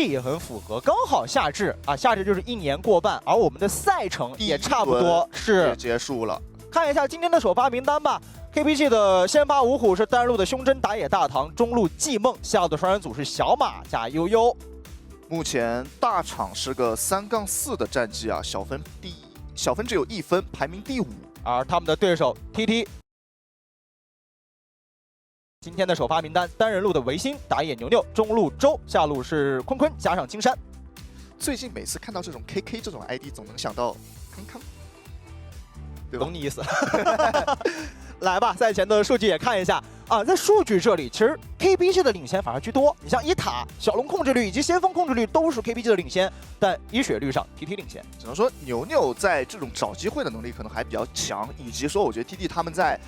季也很符合，刚好夏至啊，夏至就是1年过半，而我们的赛程也差不多是结束了。看一下今天的首发名单吧。KPG 的先发五虎是单路的胸针打野大唐，中路季梦，下路的双人组是小马加悠悠。目前大场是个3-4的战绩啊，小分只有1分，排名第5。而他们的对手 TT。 今天的首发名单，单人路的维新打野牛牛，中路周，下路是坤坤加上青山。最近每次看到这种 KK 这种 ID， 总能想到康康，对吧？懂你意思。来吧，赛前的数据也看一下啊，在数据这里，其实 KPG 的领先反而居多。你像一塔、小龙控制率以及先锋控制率都是 KPG 的领先，但一血率上 TT 领先。只能说牛牛在这种找机会的能力可能还比较强，以及说我觉得 TT 他们在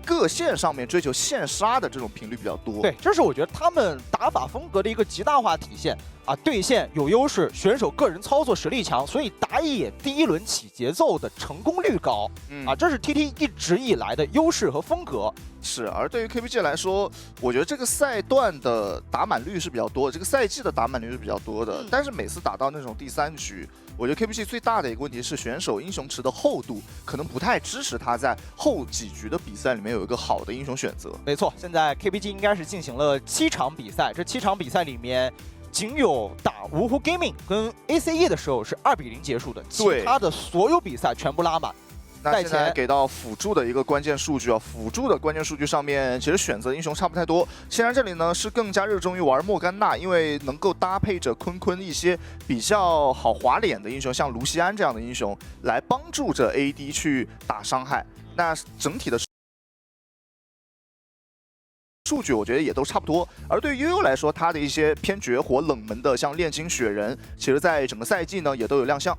各线上面追求线杀的这种频率比较多。对，这是我觉得他们打法风格的一个极大化体现啊，对线有优势，选手个人操作实力强，所以打野第一轮起节奏的成功率高。啊，这是 TT 一直以来的优势和风格。是，而对于 KPG 来说，我觉得这个赛段的打满率是比较多的，这个赛季的打满率是比较多的。但是每次打到那种第3局，我觉得 KPG 最大的一个问题是选手英雄池的厚度可能不太支持他在后几局的比赛里面有一个好的英雄选择。没错，现在 KPG 应该是进行了7场比赛，这7场比赛里面，仅有打芜湖 Gaming 跟 ACE 的时候是2比0结束的，其他的所有比赛全部拉满。那现在给到辅助的一个关键数据啊，辅助的关键数据上面其实选择英雄差不太多。现在这里呢是更加热衷于玩莫甘娜，因为能够搭配着坤坤一些比较好划脸的英雄，像卢锡安这样的英雄来帮助着 AD 去打伤害。那整体的数据我觉得也都差不多。而对于悠悠来说，他的一些偏绝活冷门的，像炼金雪人，其实在整个赛季呢也都有亮相。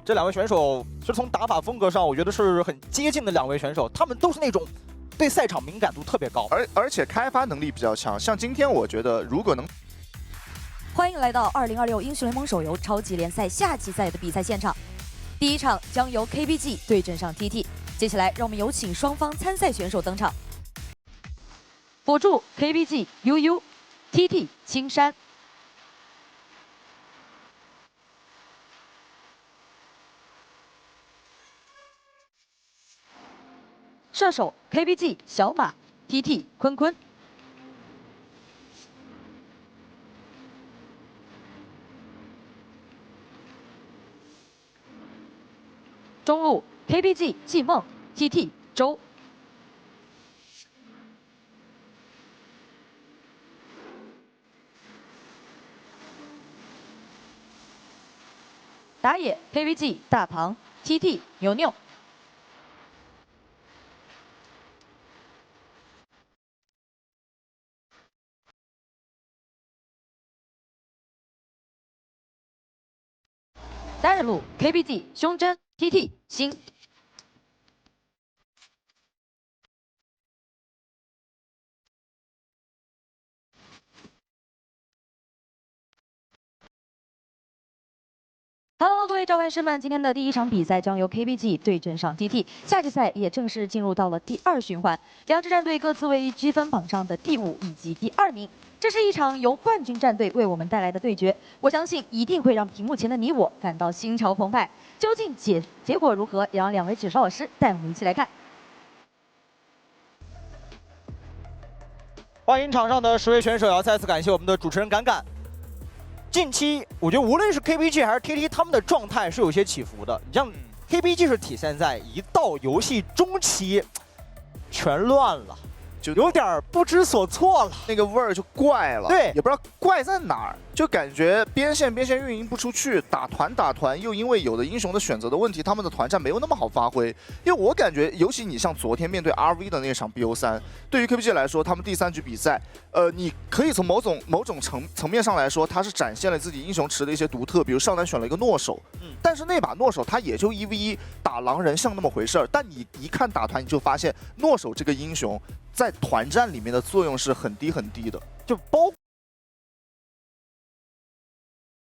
这2位选手是从打法风格上，我觉得是很接近的2位选手，他们都是那种对赛场敏感度特别高，而且开发能力比较强。像今天我觉得如果能，欢迎来到2026英雄联盟手游超级联赛夏季赛的比赛现场，第1场将由 KPG 对阵上 TT。接下来让我们有请双方参赛选手登场。辅助 KPG 悠悠 ，TT 青山。射手 KPG 小马 ，TT 坤坤。中路 KPG 季梦 ，TT 周。打野 KPG 大唐 ，TT 牛牛。单人路 KPG 胸针 TT 星。Hello， 各位召唤师们，今天的第1场比赛将由 KPG 对阵上 TT， 夏季赛也正式进入到了第2循环，两支战队各自位于积分榜上的第5以及第2名。这是一场由冠军战队为我们带来的对决，我相信一定会让屏幕前的你我感到心潮澎湃。究竟结果如何，也让2位解说老师带我们一起来看。欢迎场上的10位选手，也要再次感谢我们的主持人敢敢。近期我觉得无论是 KPG 还是 TT， 他们的状态是有些起伏的。你像 KPG 是体现在一到游戏中期，全乱了。就有点不知所措了，那个味儿就怪了。对，也不知道怪在哪儿，就感觉边线运营不出去，打团又因为有的英雄的选择的问题，他们的团战没有那么好发挥。因为我感觉，尤其你像昨天面对 RV 的那场 BO3，对于 KPG 来说，他们第3局比赛，你可以从某种层面上来说，他是展现了自己英雄池的一些独特，比如上单选了一个诺手，但是那把诺手他也就1v1打狼人像那么回事儿，但你一看打团，你就发现诺手这个英雄在团战里面的作用是很低很低的，就包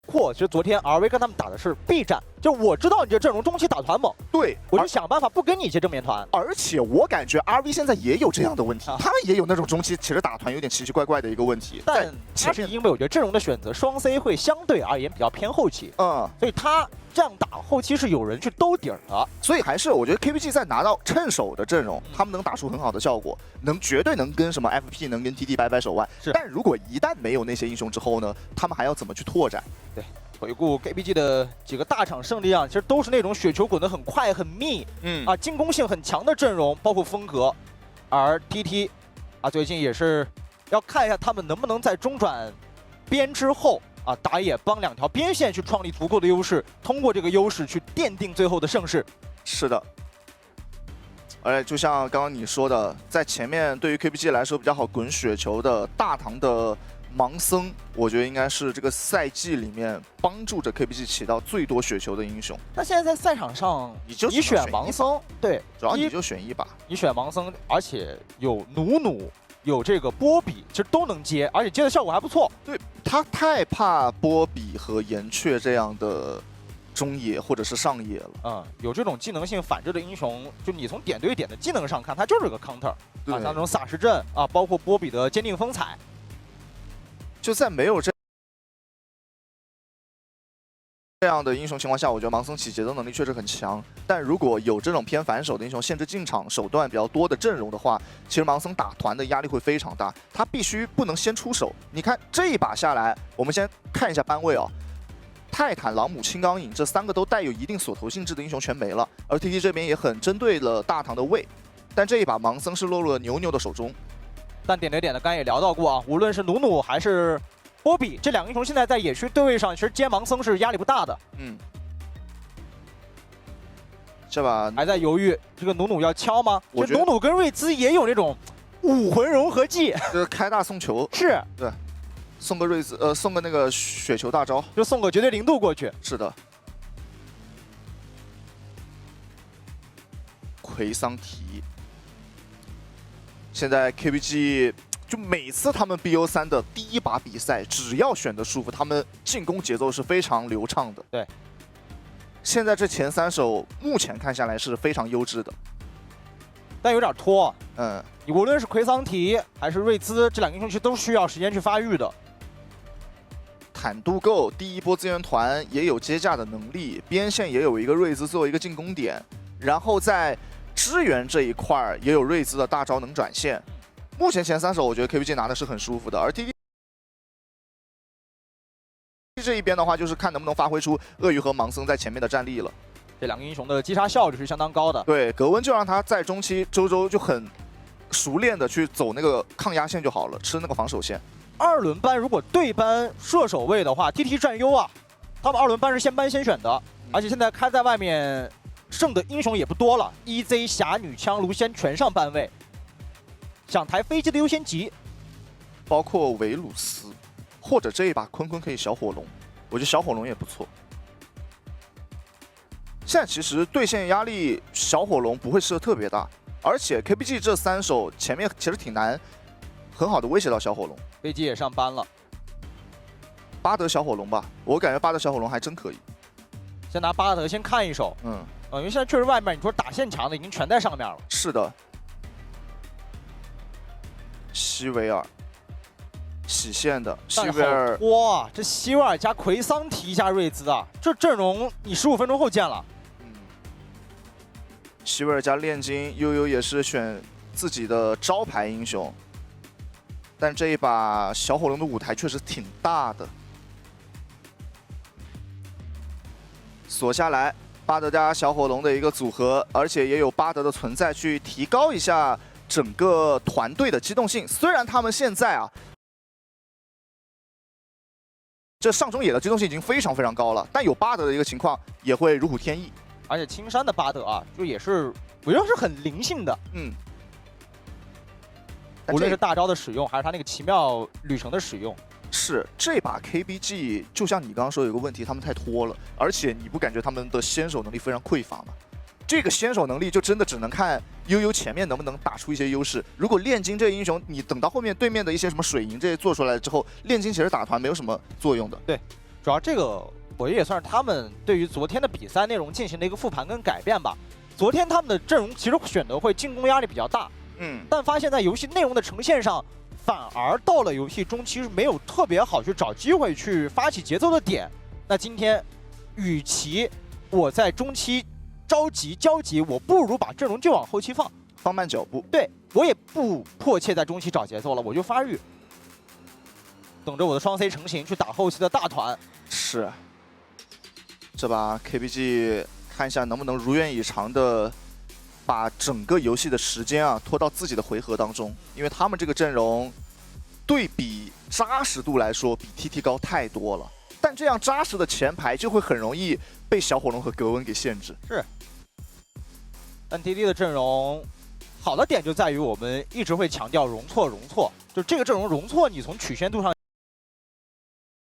括其实昨天 RV 跟他们打的是 B 战，就我知道你这阵容中期打团猛，对，我就想办法不跟你接正面团。而且我感觉 RV 现在也有这样的问题，他们也有那种中期其实打团有点奇奇怪怪的一个问题。但他是因为我觉得阵容的选择双 C 会相对而言比较偏后期，所以他这样打后期是有人去兜底儿的。所以还是我觉得 KPG 在拿到趁手的阵容，他们能打出很好的效果，绝对能跟什么 FP 能跟 TT 掰手腕。但如果一旦没有那些英雄之后呢，他们还要怎么去拓展？对。回顾 KPG 的几个大场胜利啊，其实都是那种雪球滚得很快很密，进攻性很强的阵容，包括风格。而 TT 啊，最近也是要看一下他们能不能在中转边之后啊，打野帮2条边线去创立足够的优势，通过这个优势去奠定最后的胜势。是的。而且就像刚刚你说的，在前面对于 KPG 来说比较好滚雪球的大唐的盲僧，我觉得应该是这个赛季里面帮助着 KPG 起到最多雪球的英雄。那现在在赛场上，你选盲僧，对，主要你就选一把。你选盲僧，而且有努，有这个波比，其实都能接，而且接的效果还不错。对，他太怕波比和岩雀这样的中野或者是上野了。有这种技能性反制的英雄，就你从点对点的技能上看，它就是个 counter 啊，像这种洒石阵啊，包括波比的坚定风采。就在没有这样的英雄情况下，我觉得盲僧起节奏能力确实很强。但如果有这种偏反手的英雄限制进场手段比较多的阵容的话，其实盲僧打团的压力会非常大。他必须不能先出手。你看这一把下来，我们先看一下班位哦。泰坦、朗姆、青钢影这3个都带有一定锁头性质的英雄全没了，而 TT 这边也很针对了大唐的位。但这一把盲僧是落入了牛牛的手中。但点对点的刚才也聊到过啊，无论是努还是波比，这2个英雄现在在野区对位上，其实接盲僧是压力不大的。这把还在犹豫，这个努要敲吗？我觉得努跟瑞兹也有那种武魂融合技，就是开大送球，是对，送个瑞兹，送个那个雪球大招，就送个绝对0度过去。是的。奎桑提。现在 KPG 就每次他们 BO3 的第一把比赛，只要选的舒服，他们进攻节奏是非常流畅的。对，现在这前3手目前看下来是非常优质的，但有点拖。你无论是奎桑提还是瑞兹，这2个英雄其实都需要时间去发育的。坦度够，第一波资源团也有接驾的能力，边线也有一个瑞兹作为一个进攻点，然后在支援这一块也有瑞兹的大招能转线。目前前3手我觉得 KPG 拿的是很舒服的，而 TT 这一边的话，就是看能不能发挥出鳄鱼和盲僧在前面的战力了。这2个英雄的击杀效率是相当高的。对，格温就让他在中期周就很熟练的去走那个抗压线就好了，吃那个防守线。2轮班如果对班射手位的话 ，TT 占优啊。他们2轮班是先班先选的，而且现在开在外面剩的英雄也不多了 ，EZ、侠女、枪、卢仙全上班位，想抬飞机的优先级，包括维鲁斯，或者这一把坤坤可以小火龙，我觉得小火龙也不错。现在其实对线压力小火龙不会吃的特别大，而且 KPG 这3手前面其实挺难很好的威胁到小火龙。飞机也上班了，巴德小火龙吧，我感觉巴德小火龙还真可以。先拿巴德先看一手，因为现在确实外面你说打线强的已经全在上面了。是的。希维尔，洗线的希维尔，哇，这希维尔加奎桑提加瑞兹啊，这阵容你15分钟后见了。希维尔加炼金，悠悠也是选自己的招牌英雄，但这一把小火龙的舞台确实挺大的。锁下来，巴德加小火龙的一个组合，而且也有巴德的存在去提高一下整个团队的机动性。虽然他们现在啊，这上中野的机动性已经非常非常高了，但有巴德的一个情况也会如虎添翼。而且青山的巴德啊，就也是我觉得是很灵性的，无论是大招的使用，还是他那个奇妙旅程的使用。是这把 KBG 就像你刚刚说有个问题，他们太拖了，而且你不感觉他们的先手能力非常匮乏吗？这个先手能力就真的只能看悠悠前面能不能打出一些优势。如果炼金这个英雄，你等到后面对面的一些什么水银这些做出来之后，炼金其实打团没有什么作用的。对，主要这个我也算是他们对于昨天的比赛内容进行了一个复盘跟改变吧。昨天他们的阵容其实选择会进攻压力比较大，但发现在游戏内容的呈现上，反而到了游戏中期是没有特别好去找机会去发起节奏的点。那今天，与其我在中期着急焦急，我不如把阵容就往后期放，放慢脚步。对我也不迫切在中期找节奏了，我就发育，等着我的双 C 成型去打后期的大团。是，这把 KBG 看一下能不能如愿以偿的把整个游戏的时间啊拖到自己的回合当中，因为他们这个阵容对比扎实度来说比 TT 高太多了。但这样扎实的前排就会很容易被小火龙和格温给限制。是，但 TT 的阵容好的点就在于我们一直会强调容错，就这个阵容容错，你从曲线度上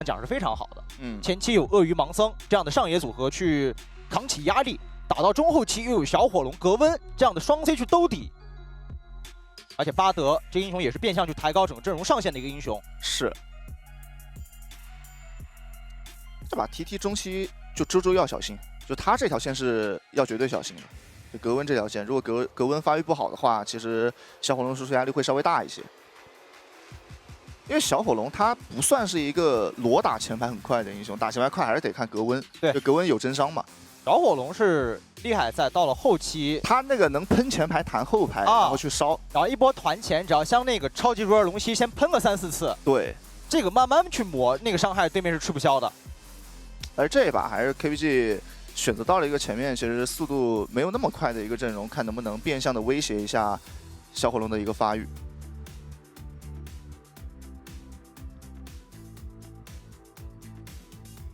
讲是非常好的。前期有鳄鱼、盲僧这样的上野组合去扛起压力，打到中后期又有小火龙、格温这样的双 C 去兜底，而且巴德这个英雄也是变相去抬高整个阵容上限的一个英雄。是。这把 TT 中期就周周要小心，就他这条线是要绝对小心的。就格温这条线，如果格温发育不好的话，其实小火龙输出压力会稍微大一些。因为小火龙他不算是一个裸打前排很快的英雄，打前排快还是得看格温。对，就格温有真伤嘛。小火龙是厉害在到了后期，他那个能喷前排弹后排，然后去烧，然后一波团前，只要像那个超级弱尔龙息先喷个3、4次，对，这个慢慢去磨，那个伤害对面是吃不消的。而这一把还是 KBG 选择到了一个前面其实速度没有那么快的一个阵容，看能不能变相的威胁一下小火龙的一个发育。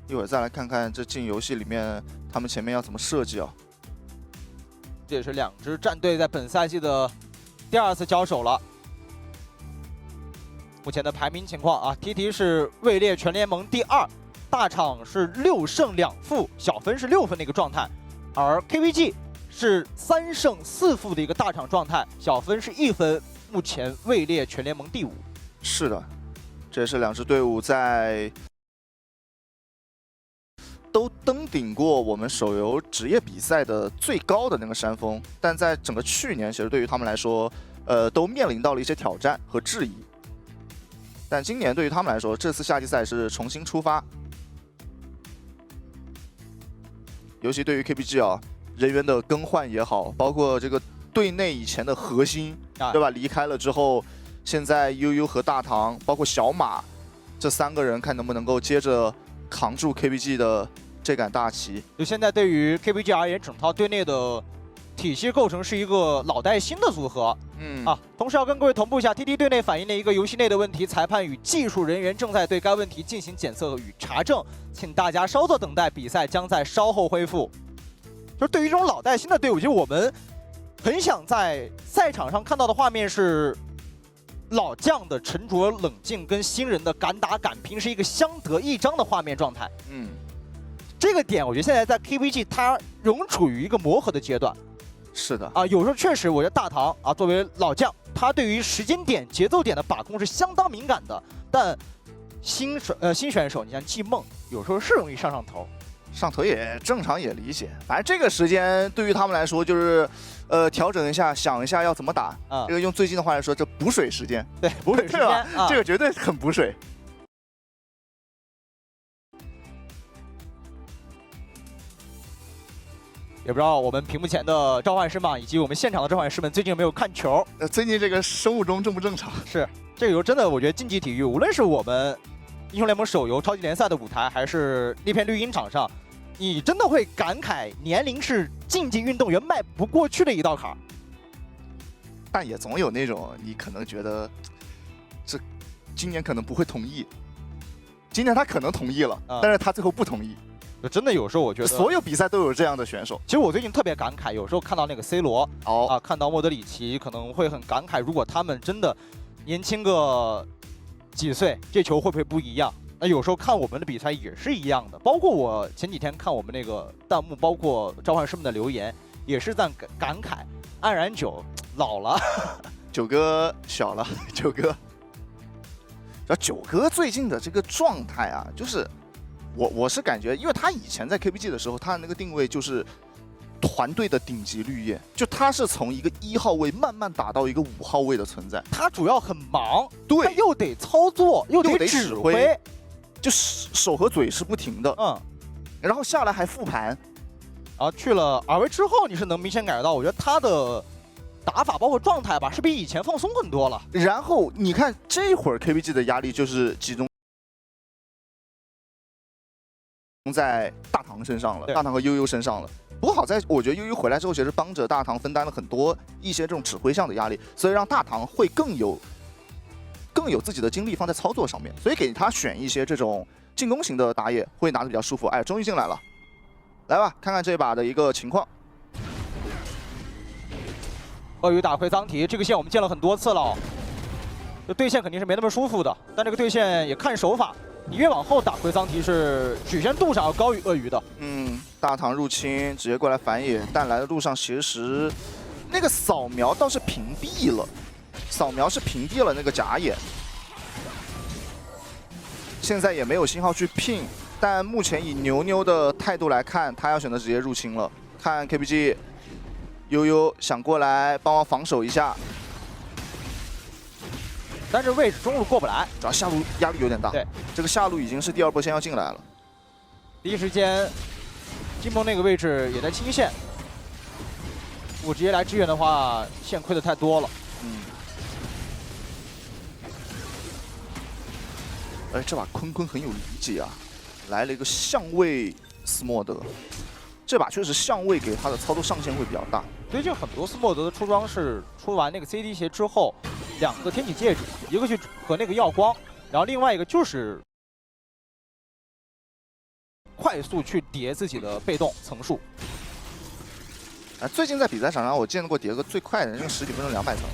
一会儿再来看看这进游戏里面他们前面要怎么设计啊。这也是两支战队在本赛季的第2次交手了。目前的排名情况啊 ，TT 是位列全联盟第2，大场是6胜2负，小分是6分的一个状态，而 KBG 是3胜4负的一个大场状态，小分是1分，目前位列全联盟第5。是的，这是两支队伍在都登顶过我们手游职业比赛的最高的那个山峰，但在整个去年，其实对于他们来说，都面临到了一些挑战和质疑。但今年对于他们来说，这次夏季赛是重新出发。尤其对于 KBG 啊，人员的更换也好，包括这个队内以前的核心，对吧？离开了之后，现在悠悠和大唐，包括小马这3个人，看能不能够接着扛住 KBG 的这杆大旗。就现在对于 KBG 而言，整套队内的体系构成是一个老带新的组合。同时要跟各位同步一下 ，TT 队内反映了一个游戏内的问题，裁判与技术人员正在对该问题进行检测与查证，请大家稍作等待，比赛将在稍后恢复。就是对于这种老带新的队伍，其实我们很想在赛场上看到的画面是老将的沉着冷静跟新人的敢打敢拼是一个相得益彰的画面状态。这个点我觉得现在在 KBG 它仍处于一个磨合的阶段。是的有时候确实，我觉得大唐作为老将，他对于时间点、节奏点的把控是相当敏感的。但新选手，你像季梦，有时候是容易上头。上头也正常，也理解。反正这个时间对于他们来说，就是调整一下，想一下要怎么打。这个用最近的话来说，这补水时间。对，补水时间，这个绝对很补水。也不知道我们屏幕前的召唤师们以及我们现场的召唤师们最近有没有看球？最近这个生物钟正不正常？是这个游真的，我觉得竞技体育，无论是我们英雄联盟手游超级联赛的舞台，还是那片绿茵场上，你真的会感慨年龄是竞技运动员迈不过去的一道坎儿。但也总有那种你可能觉得，这今年可能不会同意，今年他可能同意了，但是他最后不同意。真的有时候我觉得所有比赛都有这样的选手。其实我最近特别感慨，有时候看到那个 C 罗，看到莫德里奇，可能会很感慨，如果他们真的年轻个几岁，这球会不会不一样？那有时候看我们的比赛也是一样的，包括我前几天看我们那个弹幕，包括召唤师们的留言，也是在感慨，安然九老了，九哥小了，九哥。然后九哥最近的这个状态啊，就是我是感觉，因为他以前在 KPG 的时候，他的那个定位就是团队的顶级绿叶，就他是从一个1号位慢慢打到一个5号位的存在。他主要很忙，对，他又得操作，又得指挥，就手和嘴是不停的。然后下来还复盘，然后去了RV之后，你是能明显感觉到，我觉得他的打法包括状态吧，是比以前放松很多了。然后你看这会儿 KPG 的压力就是集中在大唐身上了，大唐和悠悠身上了。不过好在我觉得悠悠回来之后，其实帮着大唐分担了很多一些这种指挥项的压力，所以让大唐会更有自己的精力放在操作上面，所以给他选一些这种进攻型的打野会拿得比较舒服。哎，终于进来了，来吧，看看这把的一个情况。鳄鱼打回脏体，这个线我们见了很多次了，这对线肯定是没那么舒服的，但这个对线也看手法。你越往后打回桑提是曲线度上要高于鳄鱼的。大唐入侵直接过来反野，但来的路上其实那个扫描倒是屏蔽了，那个假野。现在也没有信号去ping，但目前以牛牛的态度来看，他要选择直接入侵了。看 KPG 悠悠想过来帮忙防守一下。但是位置中路过不来，主要下路压力有点大。对，这个下路已经是第2波先要进来了。第一时间，金梦那个位置也在清线，如果直接来支援的话，线亏的太多了。而这把坤坤很有理解啊，来了一个相位斯莫德，这把确实相位给他的操作上限会比较大。最近很多斯莫德的出装是出完那个 CD 鞋之后。2个天启戒指，一个去和那个耀光，然后另外一个就是快速去叠自己的被动层数。最近在比赛场上我见过叠个最快的那个10几分钟200层，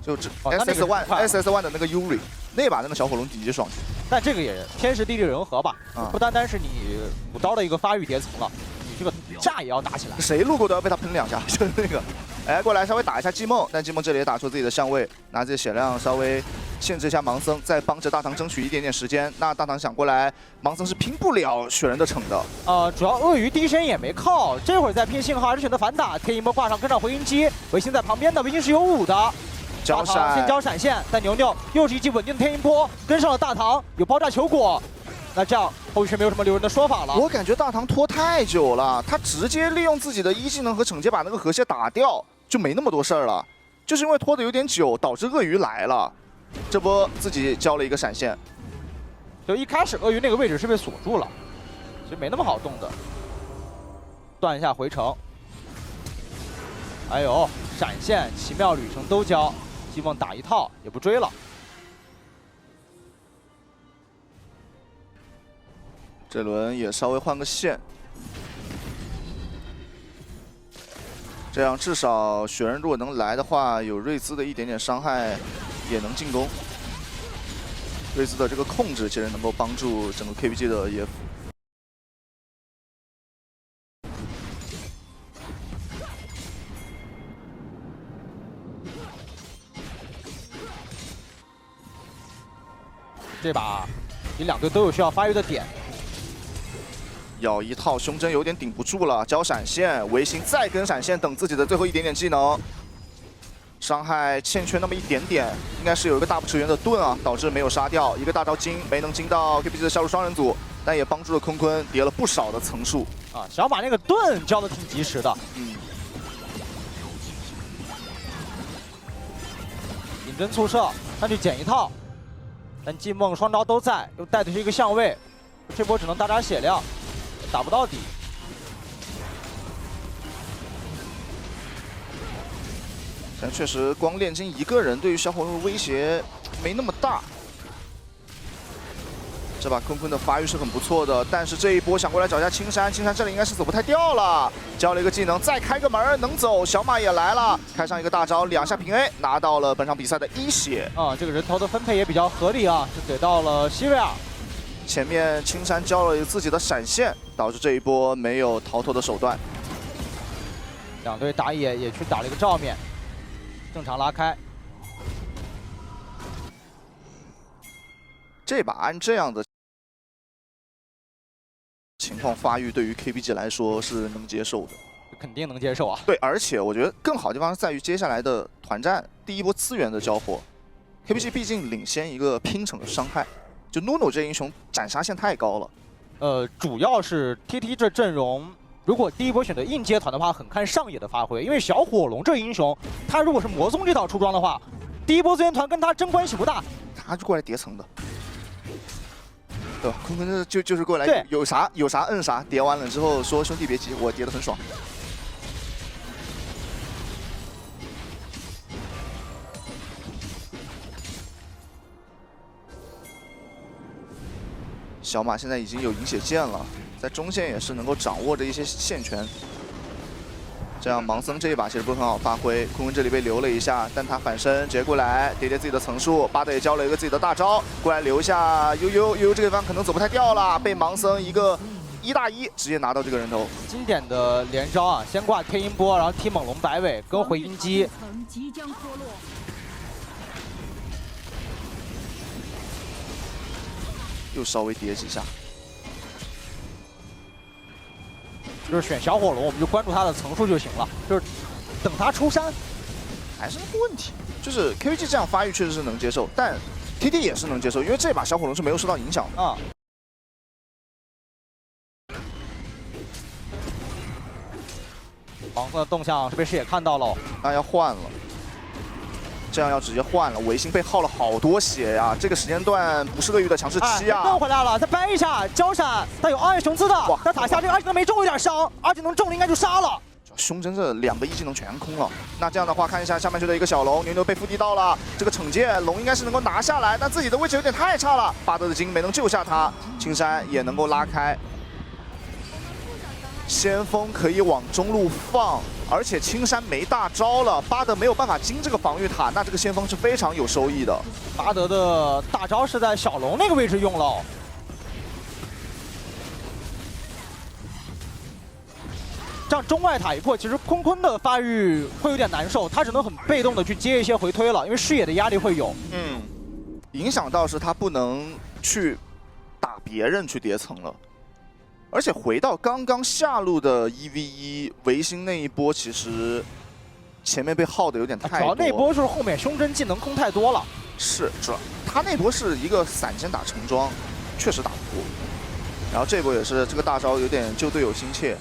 就这 SS1 的那个 Yuri 那把那个小火龙底级爽。但这个也天时地利人和吧，不单单是你武刀的一个发育叠层了，你这个炸也要打起来。谁路过都要被他喷2下，就是那个。哎，过来稍微打一下季梦，但季梦这里也打出自己的相位，拿自己血量稍微限制一下盲僧，再帮着大唐争取一点点时间。那大唐想过来，盲僧是拼不了雪人的城的。主要鳄鱼第一时间也没靠，这会儿在拼信号还是选择反打，天一波挂上跟上回音机，维新在旁边的，维新是有5的。交闪先交闪现，但牛牛又是一记稳定的天音波，跟上了大唐，有爆炸球果。那这样后续没有什么留人的说法了。我感觉大唐拖太久了，他直接利用自己的1技能和惩戒把那个河蟹打掉，就没那么多事儿了。就是因为拖得有点久，导致鳄鱼来了，这波自己交了一个闪现。就一开始鳄鱼那个位置是被锁住了，其实没那么好动的。断一下回城，还有闪现、奇妙旅程都交，希望打一套也不追了。这轮也稍微换个线，这样至少雪人如果能来的话，有瑞兹的一点点伤害，也能进攻。瑞兹的这个控制其实能够帮助整个 KPG 的野辅。这把你2队都有需要发育的点。咬一套胸针有点顶不住了，交闪现，维新再跟闪现，等自己的最后一点点技能，伤害欠缺那么一点点，应该是有一个大不驰援的盾啊，导致没有杀掉，一个大招金没能金到 KPG 的下路双人组，但也帮助了坤坤叠了不少的层数啊。小马那个盾交的挺及时的，引针速射，上去捡一套，但季梦双招都在，又带的是一个相位，这波只能打点血量。打不到底，但确实光炼金一个人对于小火龙的威胁没那么大。这把坤坤的发育是很不错的，但是这一波想过来找一下青山，青山这里应该是走不太掉了，交了一个技能，再开个门能走，小马也来了，开上一个大招，2下平 A， 拿到了本场比赛的1血。这个人头的分配也比较合理啊，是给到了希瑞尔。前面青山交了自己的闪现，导致这一波没有逃脱的手段。2队打野也去打了一个照面，正常拉开。这把按这样的情况发育，对于 KBG 来说是能接受的。 肯定能接受啊。对，而且我觉得更好的地方在于接下来的团战第一波资源的交火 ，KBG 毕竟领先一个拼成的伤害，就 NUNO 这英雄斩杀线太高了。主要是 TT 这阵容，如果第一波选择硬接团的话，很看上野的发挥，因为小火龙这英雄，他如果是魔宗这套出装的话，第一波资源团跟他真关系不大，他就过来叠层的。 对吧？坤坤就是过来对有啥摁啥，叠完了之后说兄弟别急，我叠得很爽。小马现在已经有饮血剑了，在中线也是能够掌握着一些线权。这样盲僧这一把其实不是很好发挥，坤坤这里被留了一下，但他反身直接过来叠自己的层数，巴德也交了一个自己的大招，过来留下悠悠这个地方可能走不太掉了，被盲僧一个1打1直接拿到这个人头。经典的连招啊，先挂天音波，然后踢猛龙摆尾跟回音机。又稍微叠几下。 就是选小火龙，我们就关注他的层数就行了，就是等他出山。还是那个问题，就是 KVG 这样发育确实是能接受，但 TT 也是能接受，因为这把小火龙是没有受到影响的。啊。黄色的动向是被视野看到了，那要换了，这样要直接换了。维新被耗了好多血呀，这个时间段不是鳄鱼的强势期啊。弄回来了，再掰一下交闪，他有二雄姿的，他打下这个二技能没中有点伤，二技能中了应该就杀了。 胸针这2个一技能全空了，那这样的话，看一下下半区的一个小龙，牛牛被附地到了，这个惩戒龙应该是能够拿下来，但自己的位置有点太差了，巴德的金没能救下他，青山也能够拉开，先锋可以往中路放，而且青山没大招了，巴德没有办法金这个防御塔，那这个先锋是非常有收益的。巴德的大招是在小龙那个位置用了。 这样中外塔一破，其实坤坤的发育会有点难受，他只能很被动的去接一些回推了，因为视野的压力会有。影响到是他不能去打别人去叠层了，而且回到刚刚下路的1v1维新那一波，其实前面被耗的有点太多。主要那波就是后面胸针技能空太多了。是，主要他那波是一个散剑打橙装，确实打不过。然后这波也是这个大招有点救队友心切。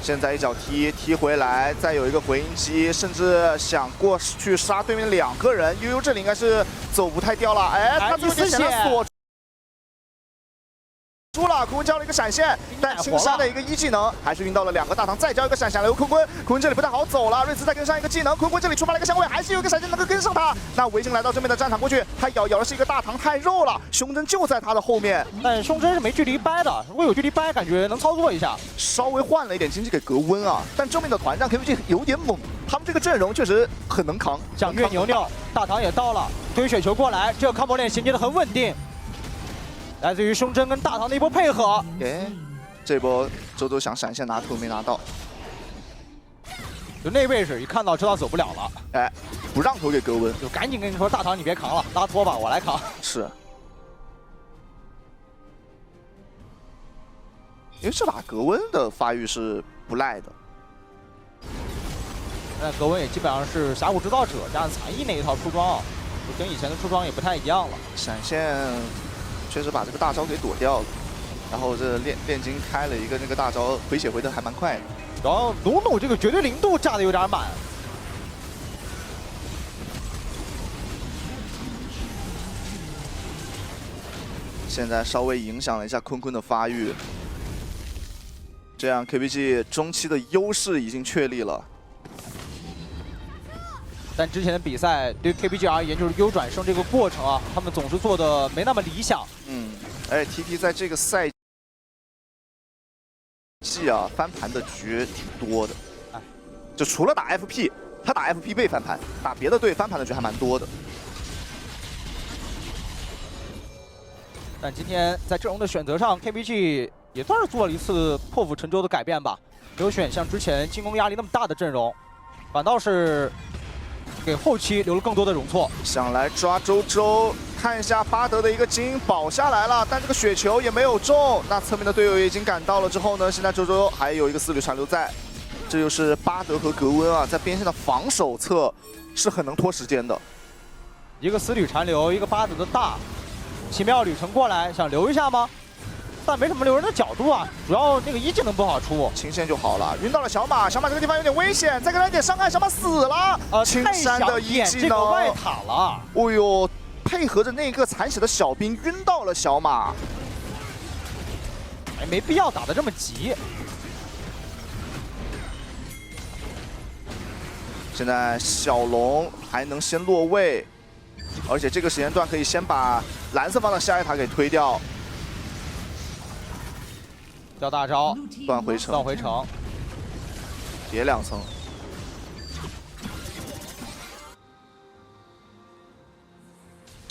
现在一脚踢回来，再有一个回音机，甚至想过去杀对面2个人。悠悠这里应该是走不太掉了，哎，他最后点闪锁住了，坤坤交了一个闪现，但青山的一个1技能还是晕到了2个大唐，再交一个闪现，留坤坤，坤坤这里不太好走了，瑞兹再跟上一个技能，坤坤这里触发了一个香味，还是有一个闪现能够跟上他。那维京来到这边的战场过去，他咬的是一个大唐，太肉了，胸针就在他的后面，但胸针是没距离掰的，如果有距离掰，感觉能操作一下。稍微换了一点经济给格温啊，但正面的团战 KVG 有点猛，他们这个阵容确实很能扛。像月牛牛，大唐也到了，推雪球过来，这个 combo 链衔接的很稳定。 来自于胸针跟大唐的一波配合，哎，这波周想闪现拿图没拿到，就那位置一看到知道走不了了，哎，不让头给格温，就赶紧跟你说大唐你别扛了，拉拖吧，我来扛。是，因为这把格温的发育是不赖的，那格温也基本上是峡谷制造者加上残翼那一套出装啊，就跟以前的出装也不太一样了。闪现。 确实把这个大招给躲掉了，然后这炼金开了一个那个大招，回血回的还蛮快的。然后努这个绝对零度炸的有点满，现在稍微影响了一下坤坤的发育，这样 KBG 中期的优势已经确立了。 但之前的比赛对于 KBG 而言，就是优转胜这个过程啊，他们总是做的没那么理想。而且 TT 在这个赛季啊，翻盘的局挺多的。就除了打 FP， 他打 FP 被翻盘，打别的队翻盘的局还蛮多的。但今天在阵容的选择上 ，KBG 也算是做了一次破釜沉舟的改变吧，没有选像之前进攻压力那么大的阵容，反倒是。 给后期留了更多的容错，想来抓周周，看一下巴德的一个金保下来了，但这个雪球也没有中。那侧面的队友也已经赶到了之后呢，现在周周还有一个四缕残留在，这就是巴德和格温啊，在边线的防守侧是很能拖时间的。一个四缕残留，一个巴德的大，奇妙旅程过来想留一下吗？但没什么留人的角度啊，主要那个一技能不好出，清线就好了。晕到了小马，小马这个地方有点危险，再给他一点伤害，小马死了。青山的一技能，这个外塔了。哦呦，配合着那个残血的小兵晕到了小马。哎，没必要打得这么急。现在小龙还能先落位，而且这个时间段可以先把蓝色方的下一塔给推掉。掉大招，断回城，断回城，叠2层。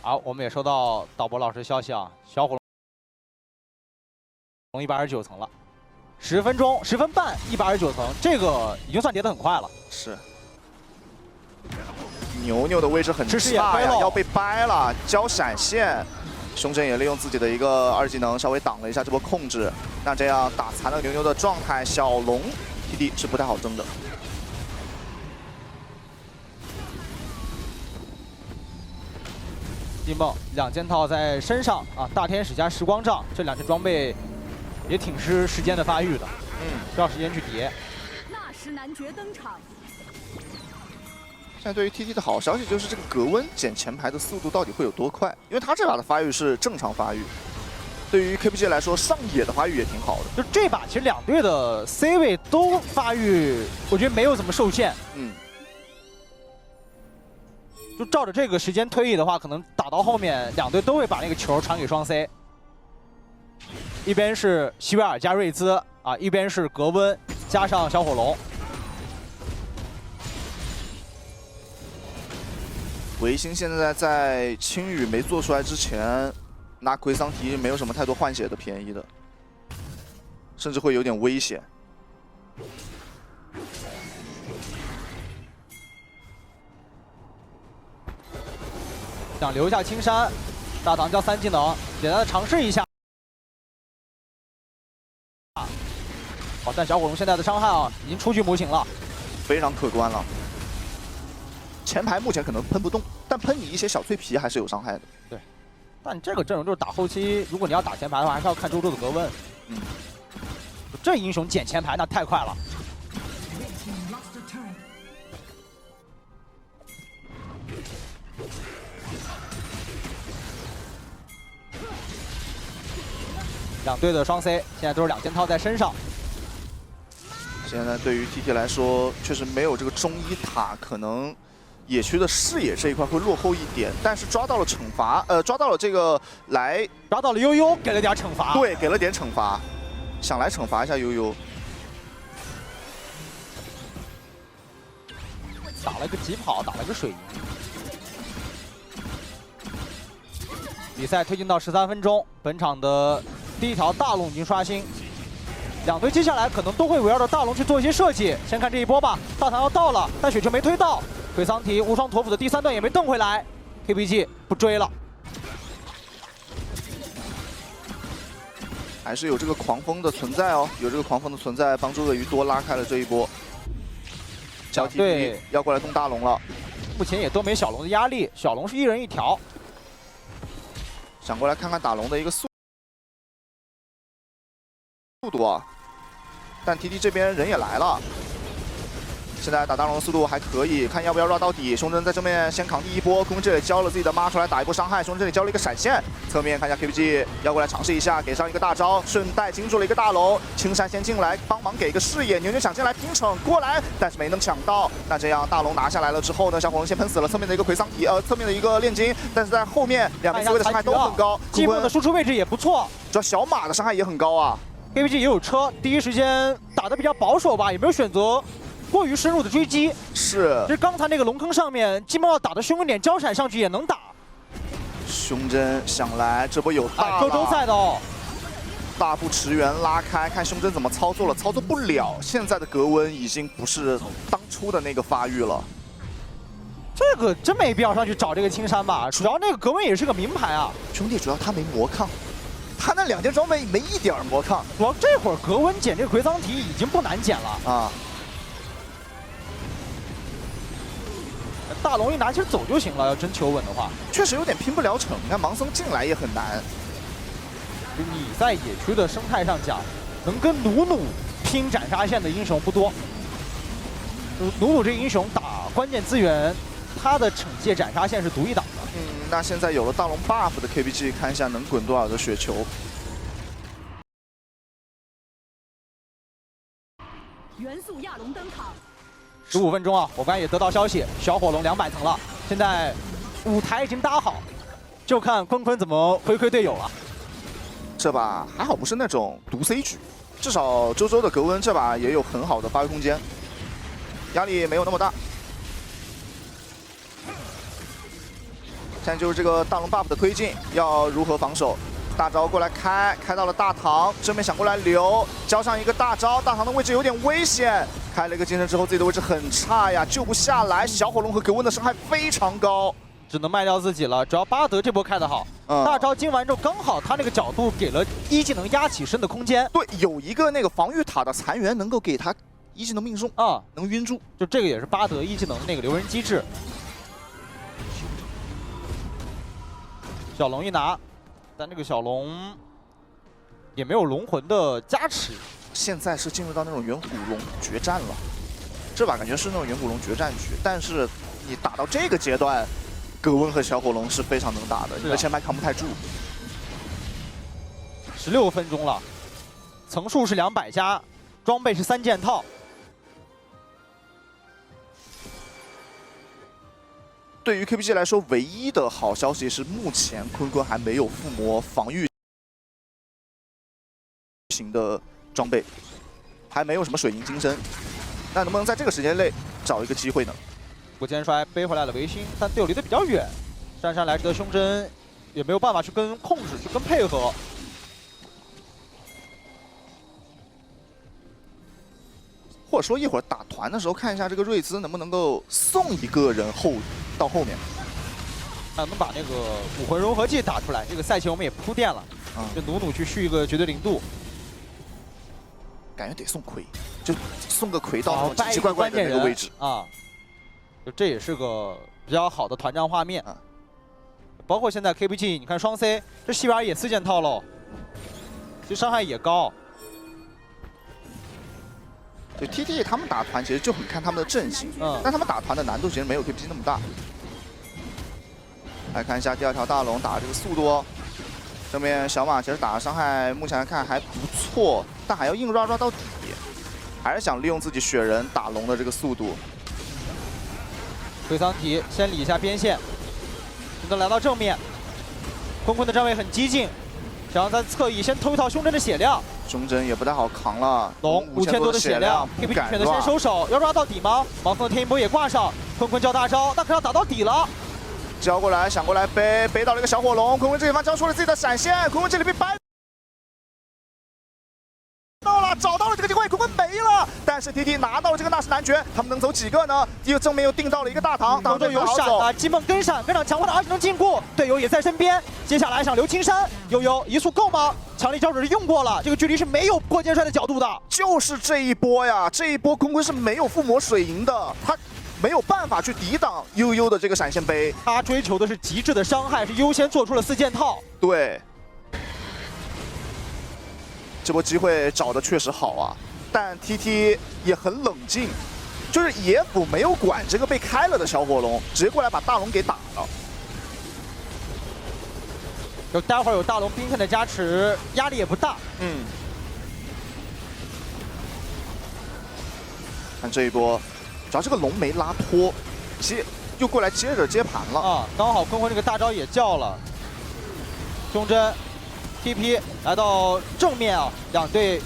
好，我们也收到导播老师消息啊，小火龙129层了，10分钟10分半129层，这个已经算叠得很快了。是。牛牛的位置很差呀，要被掰了，交闪现。胸针也利用自己的一个2技能稍微挡了一下这波控制，那这样打残了牛牛的状态，小龙 TD 是不太好争的。地梦2件套在身上啊，大天使加时光杖这2件装备也挺吃时间的发育的，需要时间去叠。纳什男爵登场。现在对于 TT 的好消息就是这个格温捡前排的速度到底会有多快？因为他这把的发育是正常发育，对于 KPG 来说上野的发育也挺好的。就这把其实2队的 C 位都发育，我觉得没有怎么受限。就照着这个时间推移的话，可能打到后面2队都会把那个球传给双 C。一边是希维尔加瑞兹啊，一边是格温加上小火龙。维新现在在青羽没做出来之前，拿奎桑提没有什么太多换血的便宜的，甚至会有点危险。想留下青山，大唐交3技能，简单的尝试一下。好，但小火龙现在的伤害啊，已经初具模型了，非常可观了。前排目前可能喷不动，但喷你一些小脆皮还是有伤害的。对，但这个阵容就是打后期，如果你要打前排的话，还是要看周周的格温。这英雄捡前排那太快了。2队的双 C 现在都是2件套在身上。现在对于 TT 来说，确实没有这个中1塔，可能野区的视野这一块会落后一点，但是抓到了惩罚，抓到了这个抓到了悠悠，给了点惩罚。对，给了点惩罚，想来惩罚一下悠悠。打了一个疾跑，打了一个水银。比赛推进到13分钟，本场的第1条大龙已经刷新。2队接下来可能都会围绕着大龙去做一些设计。先看这一波吧，大唐要到了，但雪球没推到。奎桑提无双驼斧的第3段也没蹬回来 ，KPG 不追了。还是有这个狂风的存在哦，有这个狂风的存在，帮助鳄鱼多拉开了这一波。小 TT 要过来动大龙了，目前也都没小龙的压力，小龙是1人1条。想过来看看打龙的一个速度啊，但 TT 这边人也来了。现在打大龙的速度还可以，看要不要绕到底。胸针在正面先扛第1波，公这里交了自己的妈出来打一波伤害，胸针这里交了一个闪现。侧面看一下 KPG 要过来尝试一下，给上一个大招，顺带惊住了一个大龙。青山先进来帮忙给个视野，牛牛想进来拼惩过来，但是没能抢到。那这样大龙拿下来了之后呢，小火龙先喷死了侧面的一个奎桑提，侧面的一个炼金，但是在后面2名刺猬的伤害都很高，季梦的输出位置也不错，主要小马的伤害也很高啊。KPG 也有车，第一时间打得比较保守吧，也没有选择过于深入的追击。是，其实刚才那个龙坑上面，季梦要打的凶一点，交闪上去也能打。胸针想来这波有大了，周周在的哦，大步驰援拉开，看胸针怎么操作了，操作不了。现在的格温已经不是当初的那个发育了。这个真没必要上去找这个青山吧，主要那个格温也是个名牌啊。兄弟，主要他没魔抗，他那2件装备没一点魔抗。主要这会儿格温捡这个葵桑提已经不难捡了啊。大龙一拿其实走就行了，要真求稳的话，确实有点拼不了城。你看盲僧进来也很难。你在野区的生态上讲，能跟努努拼斩杀线的英雄不多。努努这个英雄打关键资源，他的惩戒斩杀线是独一档的。那现在有了大龙 buff 的 KBG， 看一下能滚多少的雪球。元素亚龙登场。15分钟啊，我刚才也得到消息，小火龙200层了，现在舞台已经搭好，就看坤坤怎么回馈队友了。这把还好不是那种独 C 局，至少周周的格温这把也有很好的发挥空间，压力没有那么大。现在就是这个大龙 buff 的推进，要如何防守？大招过来开到了大唐，正面想过来留，交上一个大招，大唐的位置有点危险，开了一个金身之后，自己的位置很差呀，救不下来。小火龙和格温的伤害非常高，只能卖掉自己了。主要巴德这波开得好，大招金完之后，刚好他那个角度给了一技能压起身的空间。对，有一个那个防御塔的残垣能够给他一技能命中啊，能晕住。就这个也是巴德一技能的那个留人机制。小龙一拿，但这个小龙也没有龙魂的加持。现在是进入到那种远古龙决战了，这把感觉是那种远古龙决战局，但是你打到这个阶段，格温和小火龙是非常能打的，你的前排扛不太住。16分钟了，层数是200加，装备是3件套。对于 KBG 来说，唯一的好消息是，目前坤坤还没有附魔防御型的装备，还没有什么水银金身。那能不能在这个时间内找一个机会呢？不肩摔背回来了维新，但队友离得比较远，姗姗来迟的胸针也没有办法去跟控制，去跟配合。或者说一会儿打团的时候，看一下这个瑞兹能不能够送一个人到后面，能把那个武魂融合技打出来。这个赛前我们也铺垫了，就努努去续一个绝对零度，感觉得送魁，就送个魁到那种奇奇怪怪的那个位置啊。就这也是个比较好的团战画面啊。包括现在 KBG， 你看双 C， 这西边也4件套喽，其实伤害也高。对 TT 他们打团其实就很看他们的阵型，但他们打团的难度其实没有 KBG 那么大。来看一下第2条大龙打这个速度哦，正面小马其实打的伤害目前来看还不错，但还要硬抓到底，还是想利用自己雪人打龙的这个速度。葵桑提先理一下边线，现在来到正面，坤坤的站位很激进，想要在侧翼先偷一套胸针的血量。胸针也不太好扛了，龙5000多的血量 ，KBG 选择先收手，要抓到底吗？盲僧的天音波也挂上，坤坤交大招，但可要打到底了。交过来，想过来背到了一个小火龙，坤坤这地方交出了自己的闪现，坤坤这里被掰到了，找到了这个机会，坤坤没了，但是 TT 拿到了这个纳什男爵，他们能走几个呢？一个正面又定到了一个大唐，大唐有闪啊，击梦跟闪，跟上强化的20能禁锢，队友也在身边，接下来想留青山，悠悠移速够吗？强力招式是用过了，这个距离是没有过肩摔的角度的，就是这一波呀，这一波坤坤是没有附魔水银的，他没有办法去抵挡悠悠的这个闪现杯，他追求的是极致的伤害，是优先做出了4件套。对，这波机会找的确实好啊，但 TT 也很冷静，就是野辅没有管这个被开了的小火龙，直接过来把大龙给打了。就待会儿有大龙冰线的加持，压力也不大。看这一波，主要这个龙没拉脱，又过来接着接盘了啊！刚好坤坤这个大招也叫了，胸针 TP 来到正面啊，两队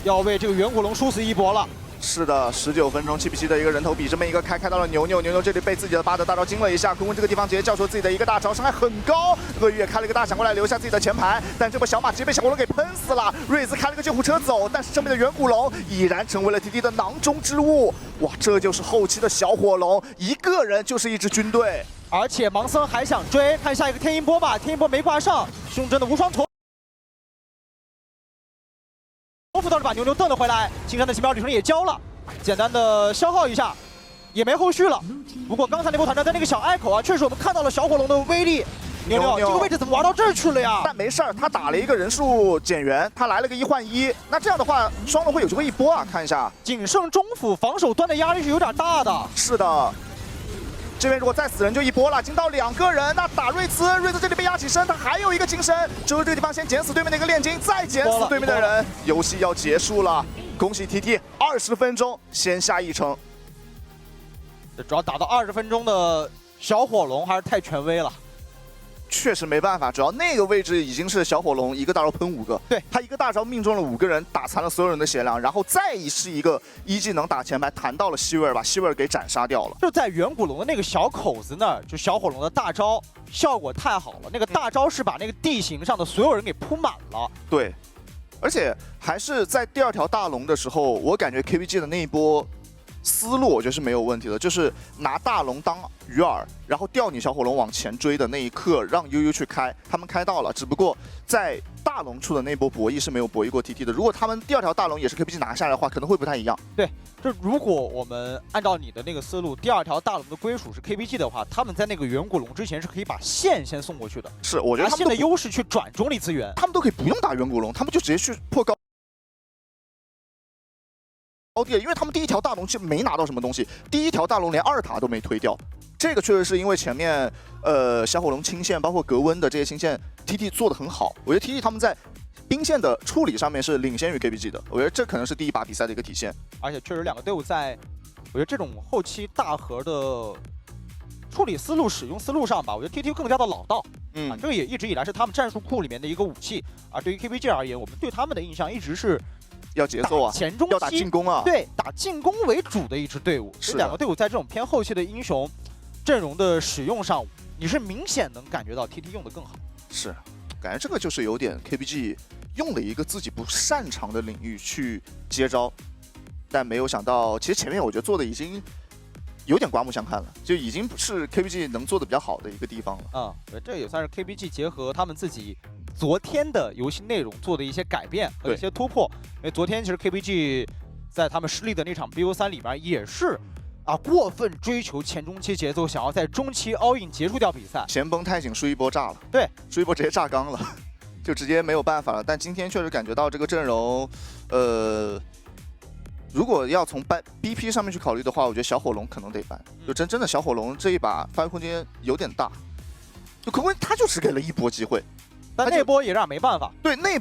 要为这个远古龙殊死一搏了。是的，19分钟7比7的一个人头比，这么一个开到了牛牛这里被自己的巴德大招惊了一下，坤坤这个地方直接叫出自己的一个大招，伤害很高。鳄鱼也开了一个大闪过来留下自己的前排，但这波小马直接被小火龙给喷死了。瑞兹开了个救护车走，但是正面的远古龙已然成为了 TT 的囊中之物。哇，这就是后期的小火龙，一个人就是一支军队。而且盲僧还想追，看下一个天音波吧，天音波没挂上，胸针的无双头。 豆腐倒是把牛牛瞪了回来，青山的奇妙旅程也交了，简单的消耗一下，也没后续了。不过刚才那波团战在那个小隘口啊，确实我们看到了小火龙的威力。牛牛这个位置怎么玩到这儿去了呀？但没事儿，他打了一个人数减员，他来了个1换1，那这样的话双龙会有机会一波啊，看一下。仅剩中府防守端的压力是有点大的。是的。 这边如果再死人就一波了，惊到2个人，那打瑞兹，瑞兹这里被压起身，他还有一个金身，只有这个地方先捡死对面的一个炼金，再捡死对面的人，游戏要结束了。恭喜 TT 20分钟先下一城。这主要打到20分钟的小火龙还是太权威了。 确实没办法，主要那个位置已经是小火龙一个大招喷5个，对他一个大招命中了5个人，打残了所有人的血量，然后再是一个一技能打前排弹到了希维尔，把希维尔给斩杀掉了。就在远古龙的那个小口子那儿，就小火龙的大招效果太好了，那个大招是把那个地形上的所有人给铺满了。对，而且还是在第2条大龙的时候，我感觉 KPG 的那一波。 思路我觉得是没有问题的，就是拿大龙当鱼饵，然后吊你小火龙往前追的那一刻，让悠悠去开，他们开到了，只不过在大龙出的那波博弈是没有博弈过 TT 的。如果他们第2条大龙也是 KPG 拿下来的话，可能会不太一样。对，就如果我们按照你的那个思路，第2条大龙的归属是 KPG 的话，他们在那个远古龙之前是可以把线先送过去的。是，我觉得他们线的优势去转中立资源，他们都可以不用打远古龙，他们就直接去破高。 高地，因为他们第1条大龙其实没拿到什么东西，第1条大龙连2塔都没推掉，这个确实是因为前面小火龙清线，包括格温的这些清线 ，TT 做的很好。我觉得 TT 他们在兵线的处理上面是领先于 KPG 的，我觉得这可能是第1把比赛的一个体现。而且确实2个队伍在，我觉得这种后期大核的处理思路、使用思路上吧，我觉得 TT 更加的老道。这个也一直以来是他们战术库里面的一个武器。而对于 KPG 而言，我们对他们的印象一直是。 要节奏啊，前中期要打进攻啊，对，打进攻为主的一支队伍。这2个队伍在这种偏后期的英雄阵容的使用上，你是明显能感觉到 TT 用的更好。是，感觉这个就是有点 KPG 用了一个自己不擅长的领域去接招，但没有想到，其实前面我觉得做的已经有点刮目相看了，就已经是 KPG 能做的比较好的一个地方了。这也算是 KPG 结合他们自己。 昨天的游戏内容做的一些改变和一些突破，因为昨天其实 KPG 在他们失利的那场 BO3里边也是过分追求前中期节奏，想要在中期 all in 结束掉比赛，前崩太紧，输一波炸了，对，输一波直接炸缸了，就直接没有办法了。但今天确实感觉到这个阵容，如果要从BP 上面去考虑的话，我觉得小火龙可能得ban，就真的小火龙这一把发挥空间有点大，就坤坤他就只给了1波机会。 但那波也让没办法，对，那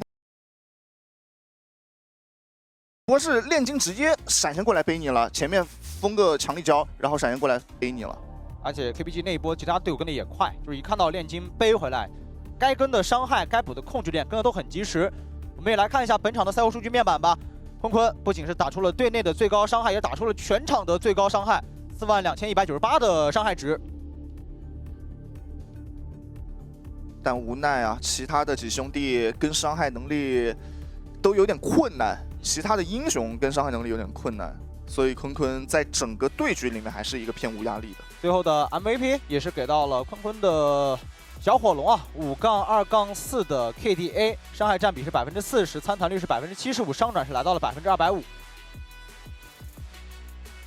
波是炼金直接闪现过来背你了，前面封个强力胶，然后闪现过来背你了。而且 KPG 那一波其他队友跟的也快，就是一看到炼金背回来，该跟的伤害、该补的控制链跟的都很及时。我们也来看一下本场的赛后数据面板吧。坤坤不仅是打出了队内的最高伤害，也打出了全场的最高伤害，42198的伤害值。 但无奈啊，其他的几兄弟跟伤害能力都有点困难，其他的英雄跟伤害能力有点困难，所以坤坤在整个对局里面还是一个偏无压力的。最后的 MVP 也是给到了坤坤的小火龙啊，5-2-4的 KDA， 伤害占比是40%，参团率是75%，伤转是来到了250%。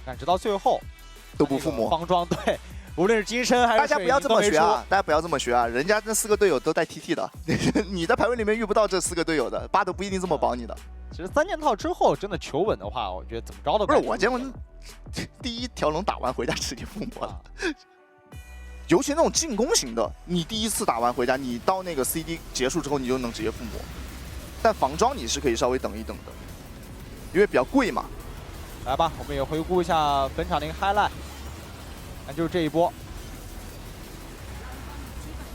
但直到最后都不附魔，方庄对。 无论是金身还是大家不要这么学啊！大家不要这么学啊！人家那4个队友都带 TT 的，你在排位里面遇不到这4个队友的，巴德不一定这么保你的。其实3件套之后，真的求稳的话，我觉得怎么着都不是我见过第1条龙打完回家直接附魔了，尤其那种进攻型的，你第1次打完回家，你到那个 CD 结束之后，你就能直接附魔。但防装你是可以稍微等一等的，因为比较贵嘛。来吧，我们也回顾一下本场的一个 highlight。 就是这一波，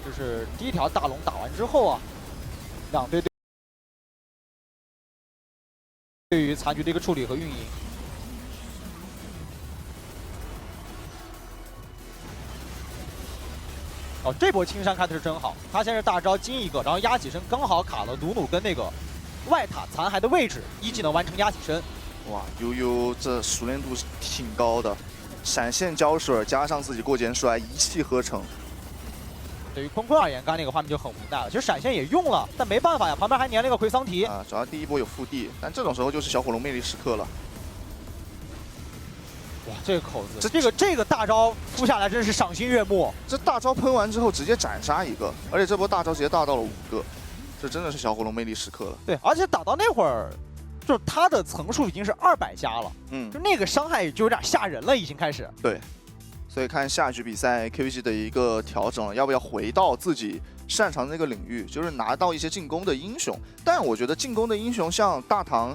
就是第1条大龙打完之后啊，2队对于残局的一个处理和运营。哦，这波青山开的是真好，他先是大招金一个，然后压起身刚好卡了努努跟那个外塔残骸的位置，一技能完成压起身。哇，悠悠这熟练度挺高的，闪现胶水加上自己过肩摔，一气呵成。对于坤坤而言，刚才那个画面就很无奈了。其实闪现也用了，但没办法呀，旁边还粘了一个奎桑提。啊，主要第一波有腹地，但这种时候就是小火龙魅力时刻了。哇，这个口子，这个大招敷下来真是赏心悦目。这大招喷完之后直接斩杀一个，而且这波大招直接大到了5个，这真的是小火龙魅力时刻了。对，而且打到那会儿，就是他的层数已经是200加了，就那个伤害就有点吓人了，已经开始。对，所以看下一局比赛 KBG 的一个调整，要不要回到自己擅长的那个领域，就是拿到一些进攻的英雄。但我觉得进攻的英雄像大唐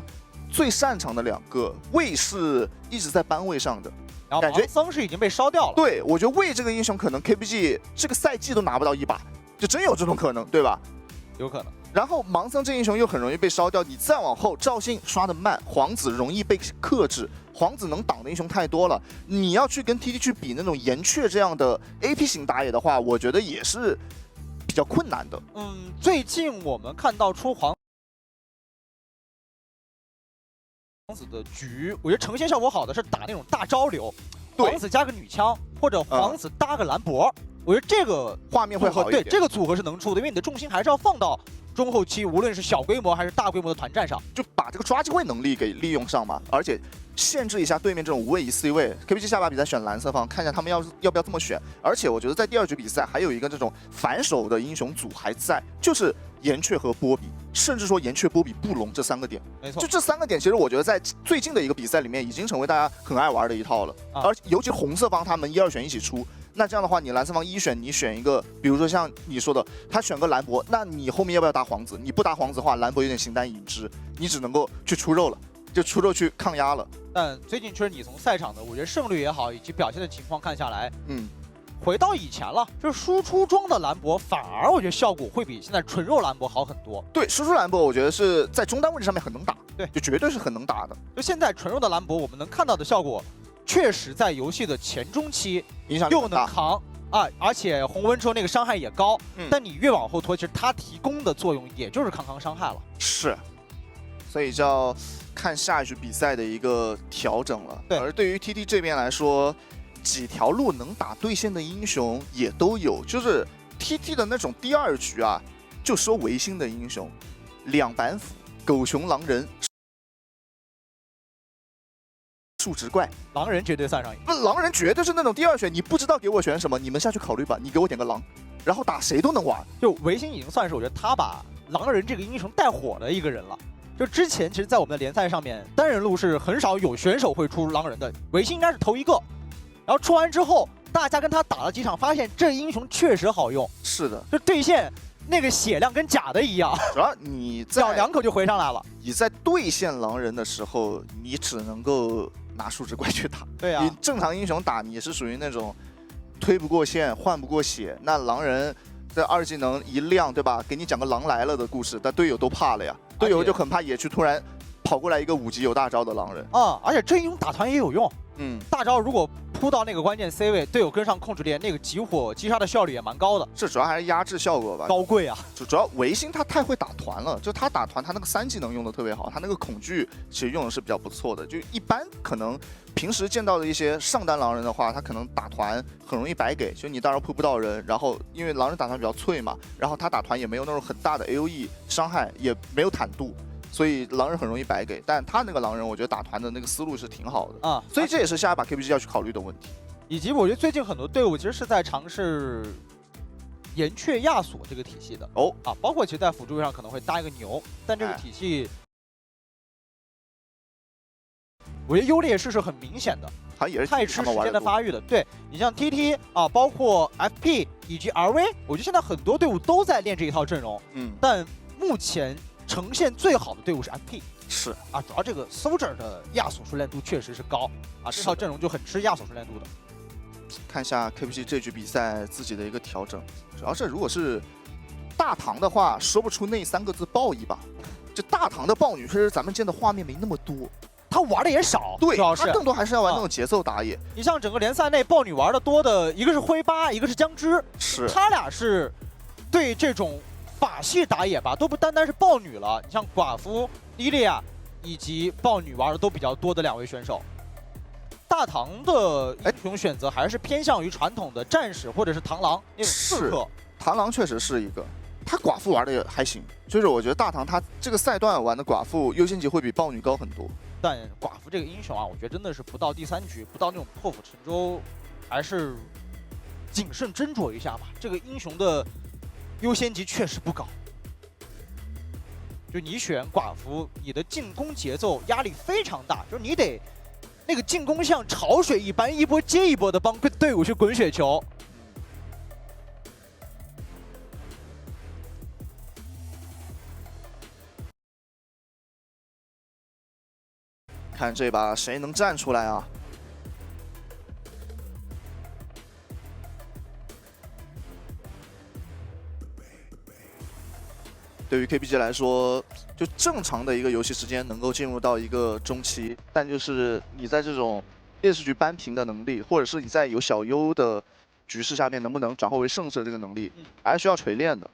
最擅长的2个，魏是一直在班位上的，然后感觉桑是已经被烧掉了。对，我觉得魏这个英雄可能 KBG 这个赛季都拿不到1把，就真有这种可能，对吧？有可能。然后盲僧这英雄又很容易被烧掉，你再往后赵信刷的慢，皇子容易被克制，皇子能挡的英雄太多了，你要去跟 TT 去比那种岩雀这样的 AP 型打野的话，我觉得也是比较困难的。最近我们看到出皇子的局，我觉得呈现效果好的是打那种大招流，皇子加个女枪，或者皇子搭个兰博，我觉得这个画面会好一点。对，这个组合是能出的，因为你的重心还是要放到中后期，无论是小规模还是大规模的团战上，就把这个抓机会能力给利用上嘛，而且限制一下对面这种无位移 C 位。KBG 下把比赛选蓝色方，看一下他们要不要这么选。而且我觉得在第2局比赛还有一个这种反手的英雄组还在，就是岩雀和波比，甚至说岩雀、波比、布隆这3个点。没错，就这3个点，其实我觉得在最近的一个比赛里面已经成为大家很爱玩的一套了。而尤其红色方他们1、2选一起出。那这样的话，你蓝色方1选，你选一个，比如说像你说的，他选个兰博，那你后面要不要搭皇子？你不搭皇子的话，兰博有点形单影只，你只能够去出肉了，就出肉去抗压了。但最近确实你从赛场的，我觉得胜率也好，以及表现的情况看下来，回到以前了，就是输出装的兰博，反而我觉得效果会比现在纯肉兰博好很多。对，输出兰博我觉得是在中单位置上面很能打，对，就绝对是很能打的。就现在纯肉的兰博，我们能看到的效果，确实在游戏的前中期影响力又能扛。而且洪文说那个伤害也高，但你越往后拖，其实它提供的作用也就是抗伤害了。是，所以就要看下一局比赛的一个调整了。对，而对于 TT 这边来说，几条路能打对线的英雄也都有，就是 TT 的那种第2局啊，就说维新的英雄，2板斧、狗熊狼人。数值怪，狼人绝对算上赢。不，狼人绝对是那种第2选，你不知道给我选什么，你们下去考虑吧。你给我点个狼，然后打谁都能玩。就维新已经算是我觉得他把狼人这个英雄带火的一个人了。就之前其实，在我们的联赛上面，单人路是很少有选手会出狼人的，维新应该是头一个。然后出完之后，大家跟他打了几场，发现这英雄确实好用。是的，就对线那个血量跟假的一样，主要你在咬2口就回上来了。你在对线狼人的时候，你只能够拿数值怪去打。对啊，你正常英雄打，你是属于那种推不过线、换不过血。那狼人的2技能一亮，对吧？给你讲个狼来了的故事，但队友都怕了呀。队友就很怕野区突然跑过来一个5级有大招的狼人。而且这英雄打团也有用。大招如果扑到那个关键 C 位，队友跟上控制链，那个集火击杀的效率也蛮高的。这主要还是压制效果吧，高贵啊！主要维新他太会打团了，就他打团他那个3技能用的特别好，他那个恐惧其实用的是比较不错的。就一般可能平时见到的一些上单狼人的话，他可能打团很容易白给，就你大招扑不到人，然后因为狼人打团比较脆嘛，然后他打团也没有那种很大的 AOE 伤害，也没有坦度。所以狼人很容易白给，但他那个狼人，我觉得打团的那个思路是挺好的所以这也是下一把 KBG 要去考虑的问题。以及我觉得最近很多队伍其实是在尝试岩雀亚索这个体系的包括其实在辅助位上可能会搭一个牛，但这个体系，我觉得优劣势是很明显的，它也是太吃时间的发育的。对你像 TT 包括 FP 以及 RV， 我觉得现在很多队伍都在练这一套阵容，但目前呈现最好的队伍是 FP， 是主要这个 Soldier 的亚索熟练度确实是高这套阵容就很吃亚索熟练度的。看一下 KBG 这局比赛自己的一个调整，主要是如果是大唐的话，说不出那3个字爆一把。这大唐的爆女，其实咱们见的画面没那么多。他玩的也少，对，主要是他更多还是要玩那种节奏打野。你像整个联赛内豹女玩的多的，一个是灰八，一个是姜汁，是他俩是对这种法系打野吧，都不单单是豹女了。你像寡妇、莉莉娅以及豹女玩的都比较多的2位选手。大唐的英雄选择还是偏向于传统的战士或者是螳螂那种刺客。螳螂确实是一个，他寡妇玩的也还行，就是我觉得大唐他这个赛段玩的寡妇优先级会比豹女高很多。但寡妇这个英雄啊，我觉得真的是不到第3局，不到那种破釜沉舟，还是谨慎斟酌一下吧。这个英雄的优先级确实不高。就你选寡妇，你的进攻节奏压力非常大，就是你得那个进攻像潮水一般，一波接一波的帮队伍去滚雪球。看这把谁能站出来啊？对于 KPG 来说，就正常的一个游戏时间能够进入到一个中期，但就是你在这种劣势局扳平的能力，或者是你在有小优的局势下面能不能转化为胜势的这个能力，还是需要锤炼的。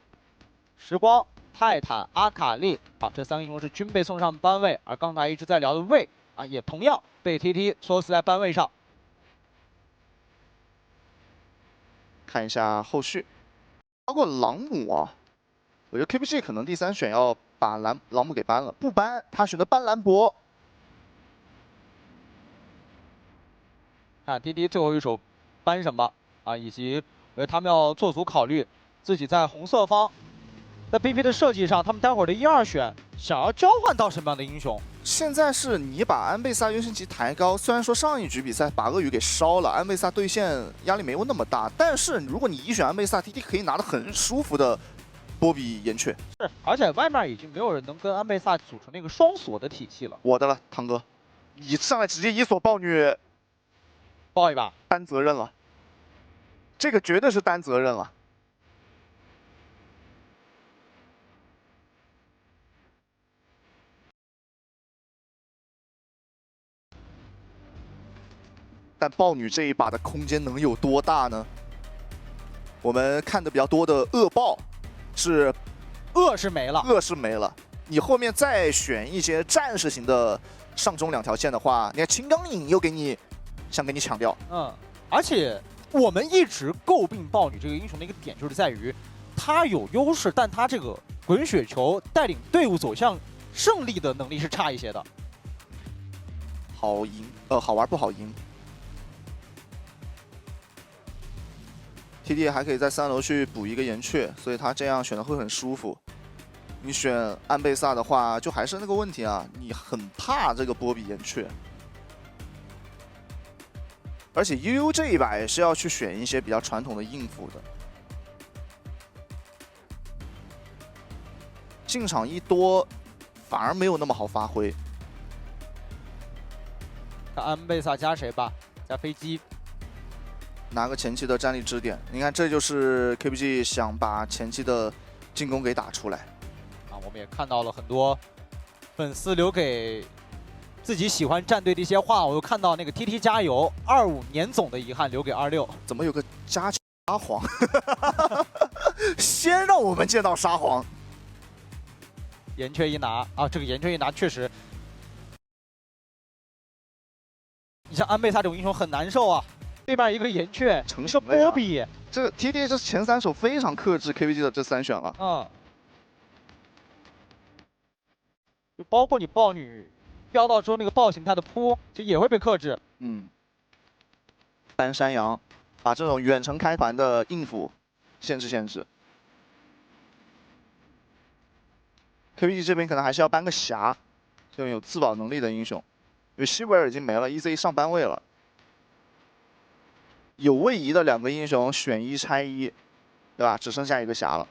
时光、泰坦、阿卡丽，好，这3个英雄是均被送上班位，而刚才一直在聊的魏啊，也同样被 TT 锁死在班位上。看一下后续，包括朗姆啊，我觉得 KPG 可能第3选要把朗姆给搬了，不搬他选择搬兰博。看 TT 最后一手搬什么啊，以及我觉得他们要做足考虑自己在红色方在 BP 的设计上，他们待会儿的1、2选想要交换到什么样的英雄。现在是你把安倍萨优先级抬高，虽然说上一局比赛把鳄鱼给烧了，安倍萨对线压力没有那么大，但是如果你一选安倍萨 ，TT 可以拿得很舒服的波比岩雀。是，而且外面已经没有人能跟安倍萨组成那个双锁的体系了。我的了，汤哥，你上来直接1锁豹女，抱一把，担责任了，这个绝对是担责任了。但豹女这一把的空间能有多大呢？我们看的比较多的恶豹是恶是没了，你后面再选一些战士型的上中2条线的话，你看秦刚影又想给你抢掉。而且我们一直诟病豹女这个英雄的一个点，就是在于她有优势，但她这个滚雪球带领队伍走向胜利的能力是差一些的。好赢，好玩不好赢。TT 还可以在3楼去补一个岩雀，所以他这样选的会很舒服。你选安倍萨的话，就还是那个问题啊，你很怕这个波比岩雀。而且悠悠这一把也是要去选一些比较传统的应付的。进场一多，反而没有那么好发挥。看安倍萨加谁吧，加飞机。拿个前期的战力支点，你看这就是 KPG 想把前期的进攻给打出来。啊，我们也看到了很多粉丝留给自己喜欢战队的一些话，我又看到那个 TT 加油，25年总的遗憾留给26。怎么有个沙皇？先让我们见到沙皇。岩雀一拿啊，这个岩雀一拿确实，你像安倍萨这种英雄很难受啊。对面一个岩雀，一个波比，这个 TT 这前3手非常克制 KPG 的这3选了。就包括你豹女飙到之后那个豹形态的扑，就也会被克制。搬山羊，把这种远程开团的应付限制。KPG 这边可能还是要搬个霞，这种有自保能力的英雄，因为希维尔已经没了 ，EZ 上班位了。有位移的2个英雄选1拆1，对吧？只剩下一个霞了。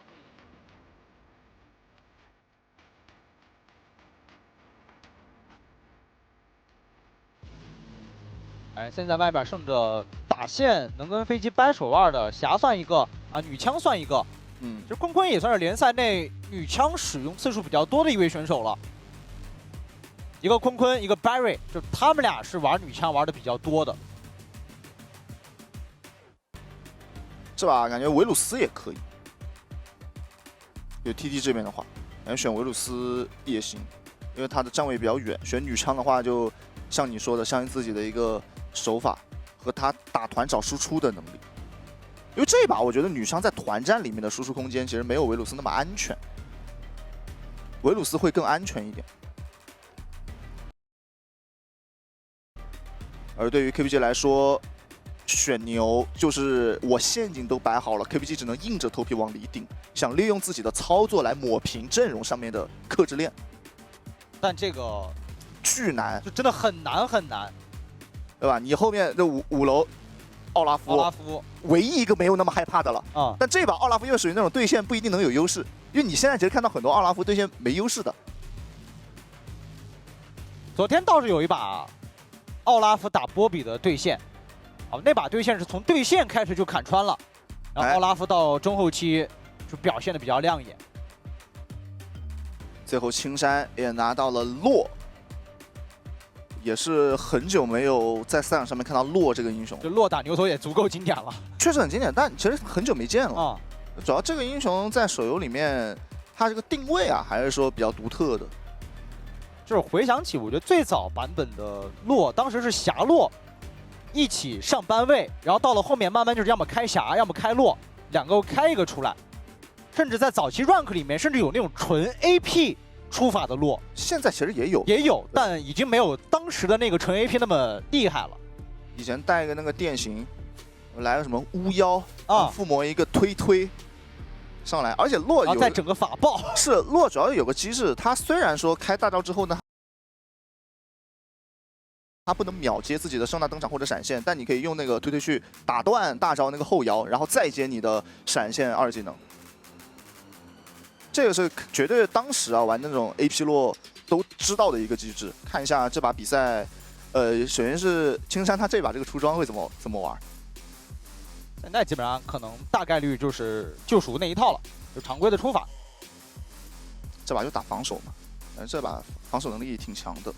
哎，现在外边剩着打线能跟飞机掰手腕的霞算一个啊，女枪算一个。其实坤坤也算是联赛内女枪使用次数比较多的一位选手了。一个坤坤，一个 Barry， 就他们俩是玩女枪玩的比较多的。这把感觉维鲁斯也可以。就 TT 这边的话，感觉选维鲁斯也行，因为他的站位比较远。选女枪的话，就像你说的，相信自己的一个手法和他打团找输出的能力。因为这一把我觉得女枪在团战里面的输出空间其实没有维鲁斯那么安全，维鲁斯会更安全一点。而对于 KPG 来说，选牛就是我陷阱都摆好了 ，KPG 只能硬着头皮往里顶，想利用自己的操作来抹平阵容上面的克制链。但这个巨难，就真的很难很难，对吧？你后面这五楼奥拉夫，唯一一个没有那么害怕的了啊。但这把奥拉夫又属于那种对线不一定能有优势，因为你现在其实看到很多奥拉夫对线没优势的。昨天倒是有一把奥拉夫打波比的对线。那把对线是从对线开始就砍穿了，然后奥拉夫到中后期就表现的比较亮眼。最后青山也拿到了洛，也是很久没有在赛场上面看到洛这个英雄。就洛打牛头也足够经典了，确实很经典，但其实很久没见了啊。主要这个英雄在手游里面，他这个定位啊，还是说比较独特的。就是回想起，我觉得最早版本的洛，当时是霞洛。一起上班位，然后到了后面慢慢就是要么开霞，要么开洛，两个开一个出来。甚至在早期 rank 里面，甚至有那种纯 AP 出法的洛。现在其实也有，但已经没有当时的那个纯 AP 那么厉害了。以前带一个那个电刑，来个什么巫妖啊，附魔一个推上来，而且洛有再整个法爆。是洛主要有个机制，他虽然说开大招之后呢。他不能秒接自己的盛大登场或者闪现，但你可以用那个推去打断大招那个后摇，然后再接你的闪现2技能。这个是绝对当时啊玩那种 AP 洛都知道的一个机制。看一下这把比赛，首先是青山他这把这个出装会怎么玩？现在基本上可能大概率就是救赎那一套了，就常规的出法。这把就打防守嘛，这把防守能力挺强的。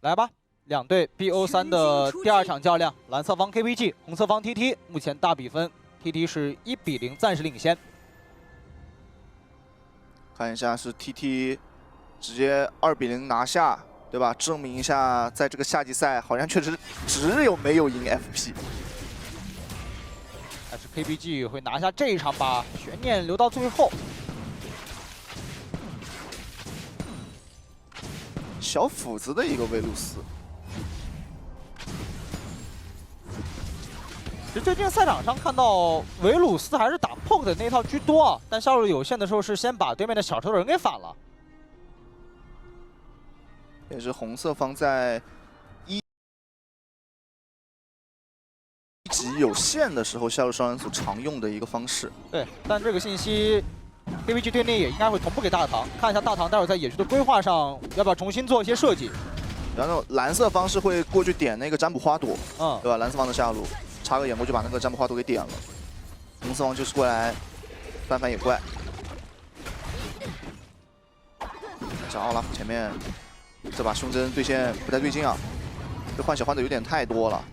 来吧，两队 BO3 的第2场较量，蓝色方 KPG， 红色方 TT， 目前大比分 TT 是1比0暂时领先。看一下是 TT 直接2比0拿下，对吧？证明一下，在这个夏季赛好像确实只有没有赢 FP。但是 KPG 会拿下这一场，把悬念留到最后。小斧子的一个维鲁斯。其实最近赛场上看到维鲁斯还是打 poke 的那套居多啊，但效率有限的时候是先把对面的小车头人给反了。也是红色方在一级有限的时候下入双人组常用的一个方式。对，但这个信息。KPG 队内也应该会同步给大唐，看一下大唐待会儿在野区的规划上要不要重新做一些设计。然后蓝色方是会过去点那个占卜花朵，对吧？蓝色方的下路插个眼过去把那个占卜花朵给点了。红色方就是过来翻野怪。这奥拉夫前面这把胸针对线不太对劲啊，这换血换的有点太多了。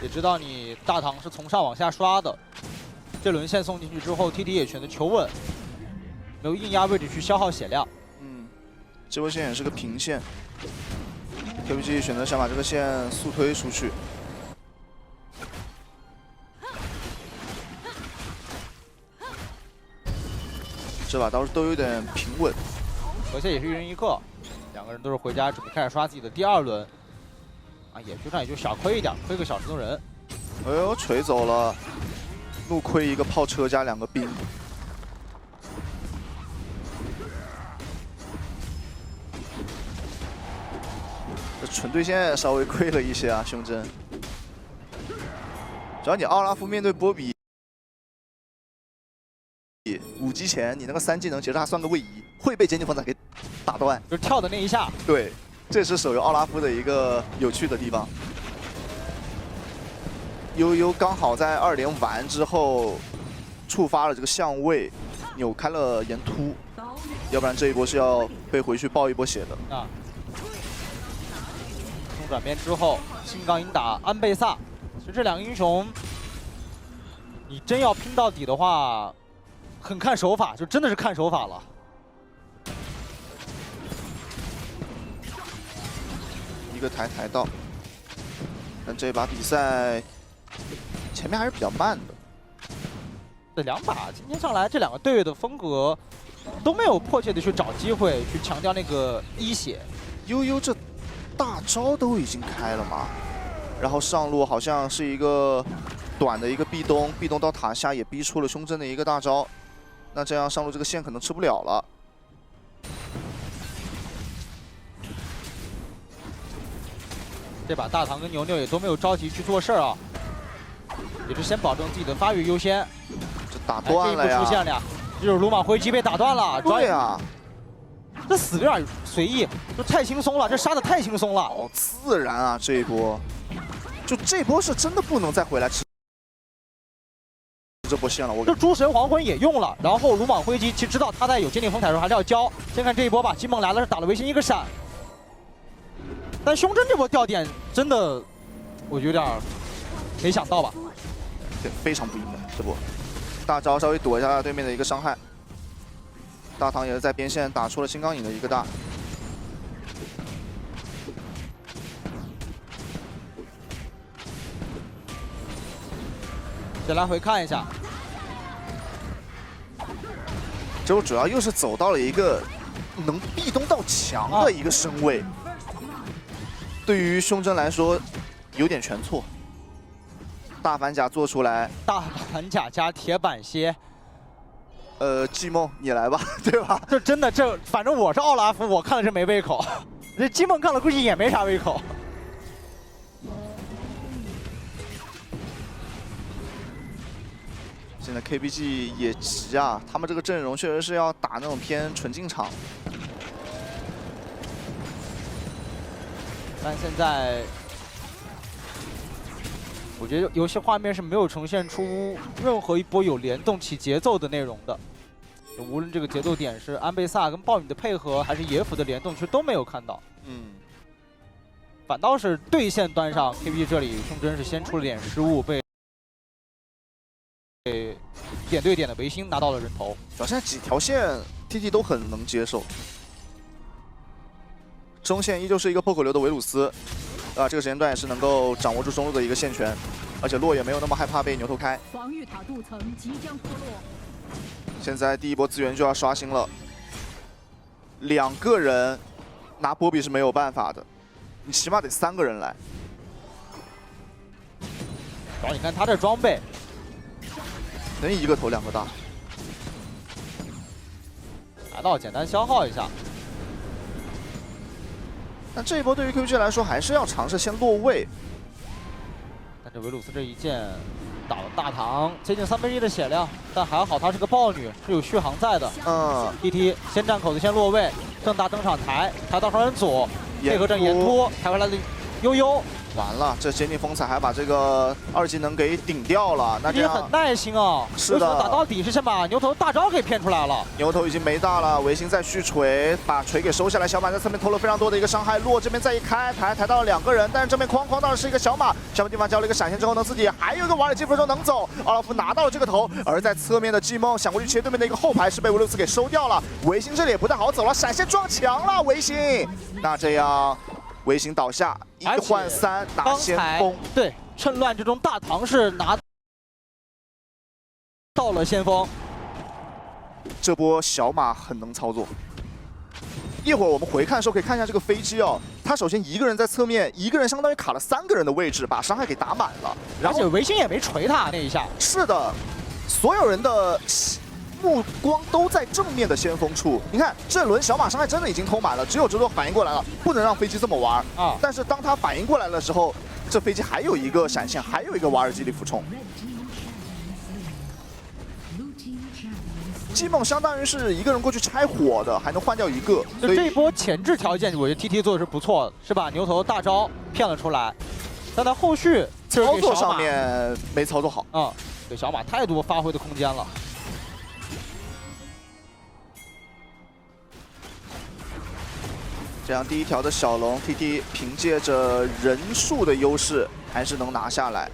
也知道你大唐是从上往下刷的，这轮线送进去之后 ，TT 也选择求稳，没有硬压位置去消耗血量。这波线也是个平线 ，KPG 选择想把这个线速推出去。这把倒是都有点平稳，河蟹也是1人1个，两个人都是回家准备开始刷自己的第2轮。啊，野区上也就小亏一点，亏个小石头人。哎呦，锤走了，怒亏一个炮车加2个兵。这纯对线稍微亏了一些啊，胸针。主要你奥拉夫面对波比5级前，你那个3技能其实还算个位移，会被坚定风采给打断，就是跳的那一下。对，这是手游奥拉夫的一个有趣的地方。悠悠刚好在2连完之后触发了这个相位，扭开了岩突，要不然这一波是要被回去爆一波血的。啊！中转边之后，新钢鹰打安倍萨，其实这两个英雄，你真要拼到底的话，很看手法，就真的是看手法了。一个抬到，但这把比赛前面还是比较慢的。这两把今天上来，这两个队友的风格都没有迫切的去找机会去强调那个一血。悠悠这大招都已经开了嘛，然后上路好像是一个短的一个壁咚到塔下，也逼出了胸针的一个大招。那这样上路这个线可能吃不了了。这把大唐跟牛牛也都没有着急去做事儿啊，也是先保证自己的发育优先。这打断了呀！这一步出现了呀，这就是鲁莽回击被打断了。对呀，这死的有点随意，这太轻松了，这杀的太轻松了。好自然啊！这一波，就这波是真的不能再回来吃这波线了。我这诸神黄昏也用了，然后鲁莽回击，其实知道他在有坚定风采的时候还是要交。先看这一波吧，金梦来了是打了维新一个闪，但胸针这波掉点真的，我有点没想到吧？对，非常不应该这波。大招稍微躲一下对面的一个伤害，大唐也是在边线打出了新钢影的一个大。先来回看一下，之后主要又是走到了一个能壁咚到墙的一个身位，对于胸针来说有点全错。大反甲做出来，大反甲加铁板蝎。季梦你来吧，对吧？这真的反正我是奥拉夫，我看了是没胃口。这季梦看了估计也没啥胃口。现在 KBG 也急啊，他们这个阵容确实是要打那种偏纯净场。但现在，我觉得游戏画面是没有呈现出任何一波有联动起节奏的内容的。无论这个节奏点是安倍萨跟暴雨的配合，还是野辅的联动，其实都没有看到。反倒是对线端上 KBG 这里，胸针是先出了点失误，被点对点的维新拿到了人头。现在几条线 TT 都很能接受。中线依旧是一个破口流的维鲁斯，这个时间段也是能够掌握住中路的一个线权，而且洛也没有那么害怕被牛头开。防御塔镀层即将脱落。现在第一波资源就要刷新了，2个人拿波比是没有办法的，你起码得3个人来。然后你看他这装备，能1个头2个大，拿到简单消耗一下。但这一波对于 KBG 来说还是要尝试先落位。但这维鲁斯这一剑打了大唐接近1/3的血量，但还好他是个豹女，是有续航在的。TT 先占口子，先落位，正大登场抬到双人组，配合着岩突抬回来的悠悠。完了，这坚定风采还把这个2技能给顶掉了，那这样很耐心啊。是的，打到底是先把牛头大招给骗出来了。牛头已经没大了，维新在续锤，把锤给收下来。小马在侧面投了非常多的一个伤害，洛这边再一开抬到了2个人，但是这边哐到的是一个小马，小马地方交了一个闪现之后呢，自己还有一个瓦里基分钟能走，奥拉夫拿到了这个头，而在侧面的季梦想过去切对面的一个后排是被维鲁斯给收掉了，维新这里也不太好走了，闪现撞墙了，维新，那这样。维新倒下，1换3拿先锋。对，趁乱之中，大唐是拿到了先锋。这波小马很能操作。一会儿我们回看的时候可以看一下这个飞机哦，他首先1个人在侧面，1个人相当于卡了3个人的位置，把伤害给打满了。而且维新也没锤他那一下。是的，所有人的目光都在正面的先锋处。你看这轮小马伤害真的已经偷满了，只有哲多反应过来了，不能让飞机这么玩啊！但是当他反应过来的时候，这飞机还有一个闪现，还有一个瓦尔基里俯冲。G 梦相当于是一个人过去拆火的，还能换掉一个。就这一波前置条件，我觉得 TT 做的是不错的，是把牛头大招骗了出来，但在后续操作上面没操作好。给小马太多发挥的空间了。这样第一条的小龙 TT 凭借着人数的优势，还是能拿下来。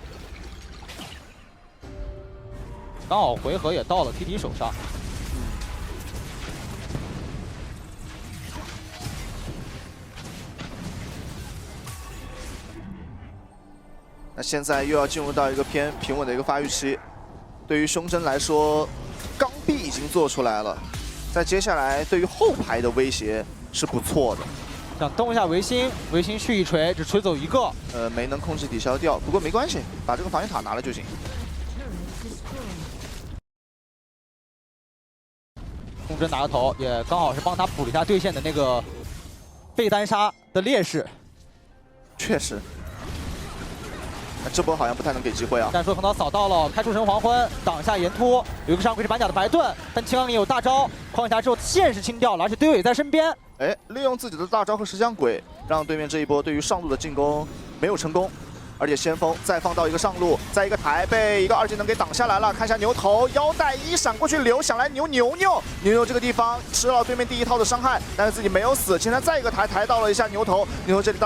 刚好回合也到了 TT 手上。那现在又要进入到一个偏平稳的一个发育期，对于胸针来说，钢臂已经做出来了，在接下来对于后排的威胁是不错的。想动一下维新，维新续一锤，只锤走一个。没能控制抵消掉，不过没关系，把这个防御塔拿了就行。胸针拿个头，也刚好是帮他补了一下对线的那个被单杀的劣势。确实。这波好像不太能给机会啊！战术横刀扫到了，开出神黄昏，挡下岩突，有一个上鬼是板甲的白盾，但青钢里有大招，框下之后线是清掉了，而且队友也在身边。哎，利用自己的大招和石像鬼，让对面这一波对于上路的进攻没有成功，而且先锋再放到一个上路，在一个台被一个2技能给挡下来了。看一下牛头腰带一闪过去留，想来牛这个地方吃了对面第一套的伤害，但是自己没有死。现在再一个抬到了一下牛头这里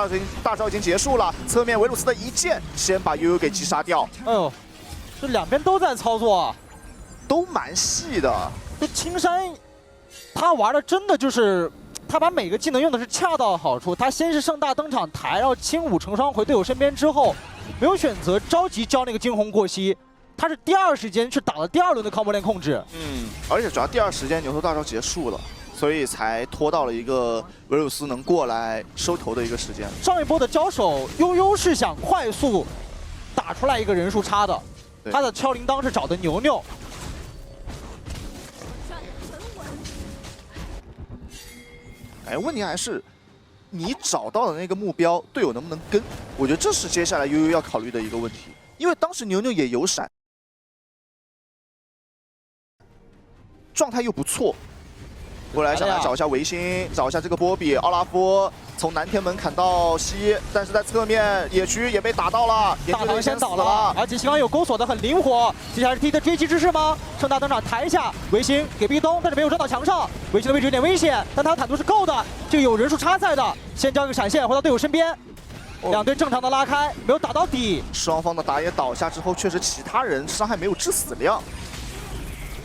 大招已经结束了，侧面维鲁斯的一剑先把悠悠给击杀掉。哎呦，这两边都在操作，都蛮细的。这青山他玩的真的就是。他把每个技能用的是恰到好处，他先是盛大登场抬，然后轻舞成双回队友身边之后，没有选择着急交那个惊鸿过隙，他是第二时间去打了第2轮的康波链控制。而且主要第2时间牛头大招结束了，所以才拖到了一个维鲁斯能过来收头的一个时间。上一波的交手，悠悠是想快速打出来一个人数差的，他的敲铃铛是找的牛。哎，问题还是你找到的那个目标，队友能不能跟？我觉得这是接下来悠悠要考虑的一个问题，因为当时牛也有闪，状态又不错。过来想来找一下维新，找一下这个波比奥拉夫，从南天门砍到西，但是在侧面野区也被打到了，大唐先倒了，而且秦刚有钩锁的很灵活。接下来是 T 的追击之势吗？盛大登场抬下维新给壁咚，但是没有撞到墙上。维新的位置有点危险，但他的坦度是够的，这个有人数差在的。先交一个闪现回到队友身边，两队正常的拉开，没有打到底。双方的打野倒下之后，确实其他人伤害没有致死量。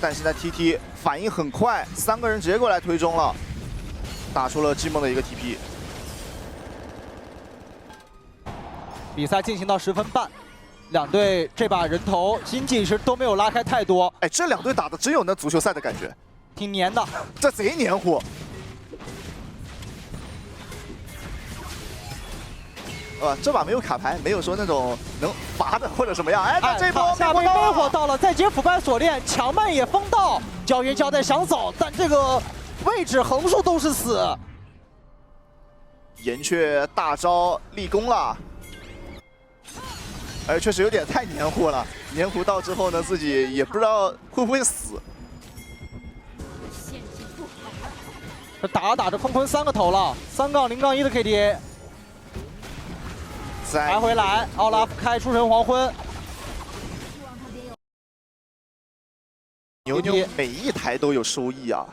但现在 TT 反应很快，3个人直接过来推中了，打出了 G 梦的一个 TP。比赛进行到10分半，两队这把人头经济是都没有拉开太多。哎，这两队打的真有那足球赛的感觉，挺黏的，这贼黏糊。这把没有卡牌，没有说那种能罚的或者什么样。哎，那这波下被魅火到了，再接腐败锁链，强慢也封到，焦元交代想走，但这个位置横竖都是死。岩雀大招立功了，哎，确实有点太黏糊了。黏糊到之后呢，自己也不知道会不会死。这打着打着，坤坤3个头了，3-0-1的 KDA。抬回来，奥拉夫开出神黄昏。牛每一台都有收益啊！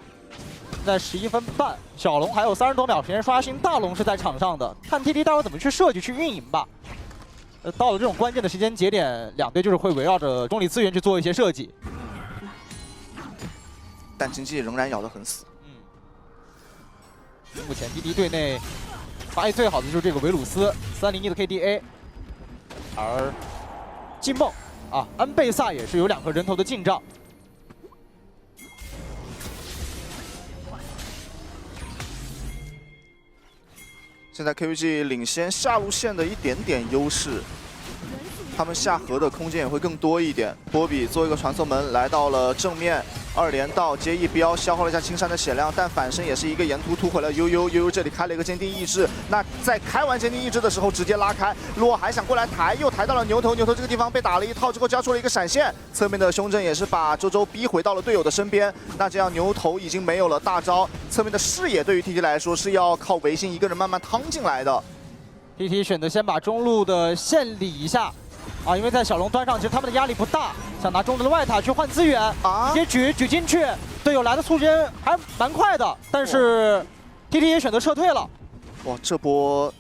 在11分半，小龙还有30多秒时间刷新，大龙是在场上的，看 TT 待会怎么去设计去运营吧。到了这种关键的时间节点，两队就是会围绕着中里资源去做一些设计。但经济仍然咬得很死。目前 TT 队内发育最好的就是这个维鲁斯301的 KDA， 而金梦安倍萨也是有2个人头的进账。现在 KVG 领先下路线的一点点优势，他们下河的空间也会更多一点。波比做一个传送门来到了正面， 2连到接一标，消耗了一下青山的血量，但反身也是一个沿途突回了悠悠。悠悠这里开了一个坚定意志，那在开完坚定意志的时候直接拉开，洛还想过来抬，又抬到了牛头。牛头这个地方被打了一套之后交出了一个闪现，侧面的胸针也是把周周逼回到了队友的身边。那这样牛头已经没有了大招，侧面的视野对于 TT 来说是要靠维新一个人慢慢趟进来的。TT 选择先把中路的线理一下。 啊，因为在小龙端上，其实他们的压力不大，想拿中路的外塔去换资源啊，直接举进去，队友来的速间还蛮快的，但是 TT 也选择撤退了。哇，这波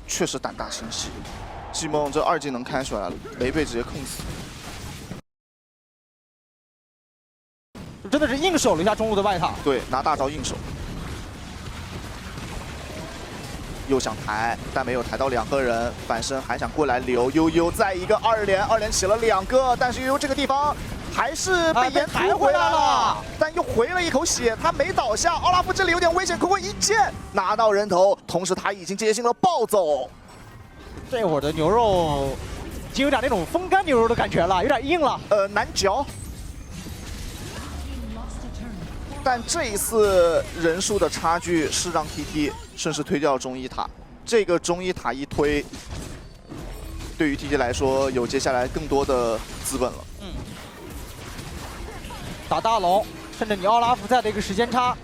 确实胆大心细，季梦这2技能开出来了，没被直接控死，真的是硬守了一下中路的外塔。对，拿大招硬守。 又想抬，但没有抬到2个人，反身还想过来留悠悠，再一个2连起了2个，但是悠悠这个地方还是被沿途回来了，但又回了一口血，他没倒下。奥拉夫这里有点危险，坤坤一剑拿到人头，同时他已经接近了暴走。这会儿的牛肉已经有点那种风干牛肉的感觉了，有点硬了，难嚼。但这一次人数的差距是让 TT 顺势推掉中一塔，这个中一塔一推，对于 TT 来说有接下来更多的资本了。打大龙，趁着你奥拉夫在的一个时间差，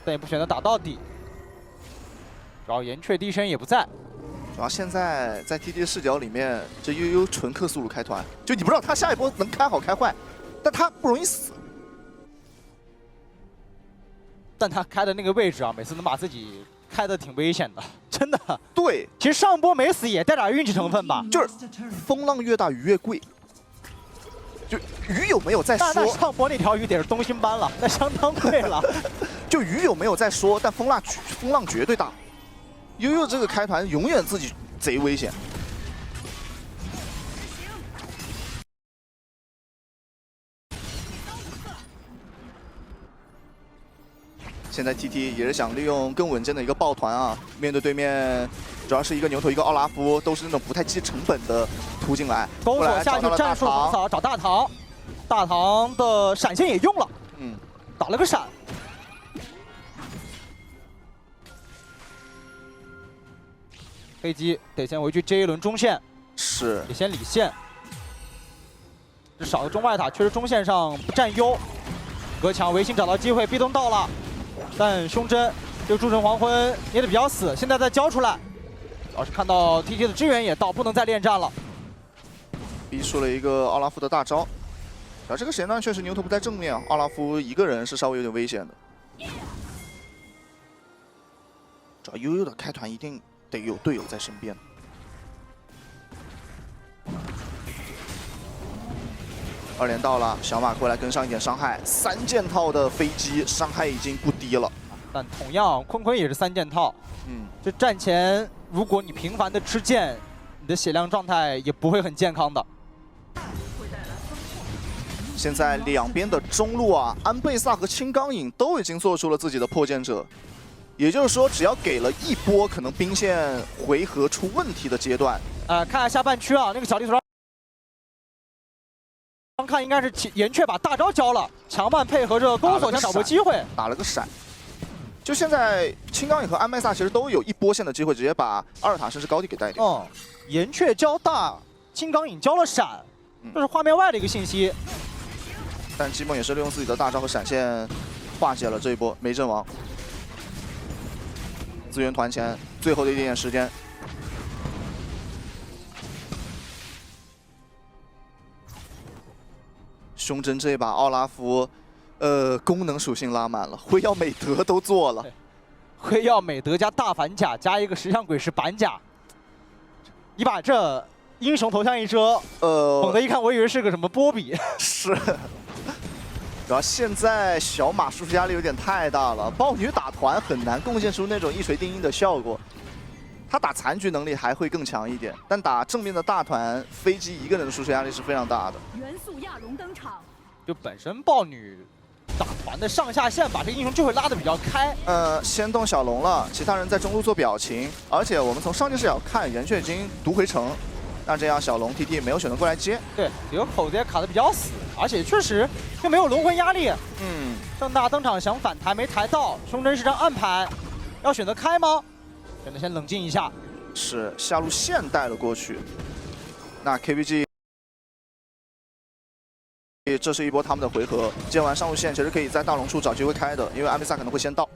但也不选择打到底。然后岩雀低身也不在。主要现在在 TT 的视角里面，这悠悠纯克苏鲁开团，就你不知道他下一波能开好开坏。 但他不容易死，但他开的那个位置啊，每次能把自己开的挺危险的，真的。对，其实上波没死也带点运气成分吧，就是风浪越大鱼越贵。就鱼有没有在说？那上波那条鱼得是东星斑了，那相当贵了。就鱼有没有在说？但风浪绝对大。悠悠这个开团永远自己贼危险。 现在 TT 也是想利用更稳健的一个抱团啊，面对对面主要是一个牛头一个奥拉夫，都是那种不太计成本的突进来。勾手下去战术横扫找大唐，大唐的闪现也用了，打了个闪。飞机得先回去接一轮中线，是得先理线。这少个中外塔，确实中线上不占优。隔墙维新找到机会，壁咚到了。 但胸针这个诸神黄昏捏得比较死，现在再交出来，主要是看到 TT 的支援也到，不能再恋战了。逼出了一个奥拉夫的大招，然后这个时间段确实牛头不在正面，奥拉夫一个人是稍微有点危险的。主要悠悠的开团一定得有队友在身边。2连到了，小马过来跟上一点伤害，3件套的飞机伤害已经不低了。但同样，坤坤也是3件套。这战前如果你频繁的吃剑，你的血量状态也不会很健康的。现在两边的中路啊，安倍萨和青钢影都已经做出了自己的破剑者，也就是说，只要给了一波可能兵线回合出问题的阶段，看下下半区啊，那个小地图上。 看应该是岩雀把大招交了，强曼配合着勾手想找波机会，打了个闪。就现在青钢影和安麦萨其实都有一波线的机会，直接把2塔甚至高地给带掉。岩雀交大，青钢影交了闪，这是画面外的一个信息。但季梦也是利用自己的大招和闪现化解了这一波没阵亡。资源团前最后的一点点时间。 胸针这一把奥拉夫，功能属性拉满了，辉耀美德都做了，辉耀美德加大反甲加一个石像鬼石板甲，你把这英雄头像一遮，猛的一看我以为是个什么波比，是。然后现在小马输出压力有点太大了，豹女打团很难贡献出那种一锤定音的效果。 他打残局能力还会更强一点，但打正面的大团飞机一个人的输出压力是非常大的。元素亚龙登场，就本身豹女打团的上下线把这个英雄就会拉得比较开。先动小龙了，其他人在中路做表情，而且我们从上界视角看，岩雀已经读回城，那这样小龙 TT 没有选择过来接。对，这个口子也卡得比较死，而且确实又没有龙魂压力。正大登场想反抬没抬到，胸针是张暗牌，要选择开吗？选择先冷静一下。是下路线带了过去，那 KBG 这是一波他们的回合，接完上路线其实可以在大龙处找机会开的，因为阿米萨可能会先到。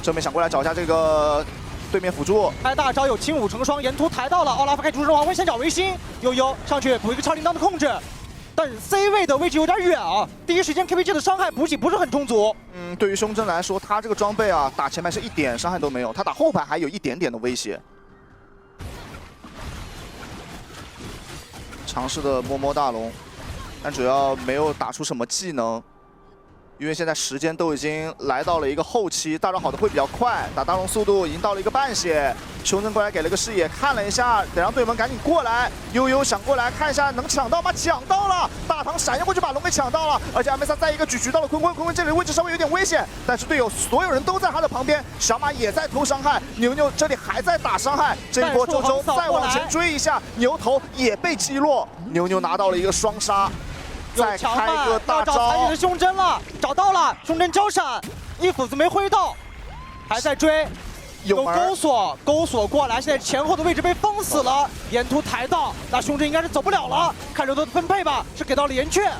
正面想过来找一下这个对面辅助，开大招有轻弩成双，沿途抬到了奥拉夫开主神王会先找维新，悠悠上去补一个超铃铛的控制。但 C 位的位置有点远啊，第一时间 KBG 的伤害补给不是很充足。对于胸针来说，他这个装备啊，打前排是一点伤害都没有，他打后排还有一点点的威胁。尝试的摸大龙，但主要没有打出什么技能，因为现在时间都已经来到了一个后期，大招好的会比较快，打大龙速度已经到了一个半血。胸针过来给了个视野，看了一下，得让队友们赶紧过来。悠悠想过来看一下能抢到吗？抢到了，大唐闪现过去把龙给抢到了，而且阿梅萨再一个举到了坤坤这里的位置稍微有点危险，但是队友所有人都在他的旁边，小马也在偷伤害，牛牛这里还在打伤害，这一波周周再往前追一下，牛头也被击落，牛牛拿到了一个双杀。再开个大招，要找残血的胸针了，找到了，胸针交闪，一斧子没挥到，还在追，有钩锁过来，现在前后的位置被封死了，沿途抬到，那胸针应该是走不了了，看人头的分配吧，是给到了岩雀。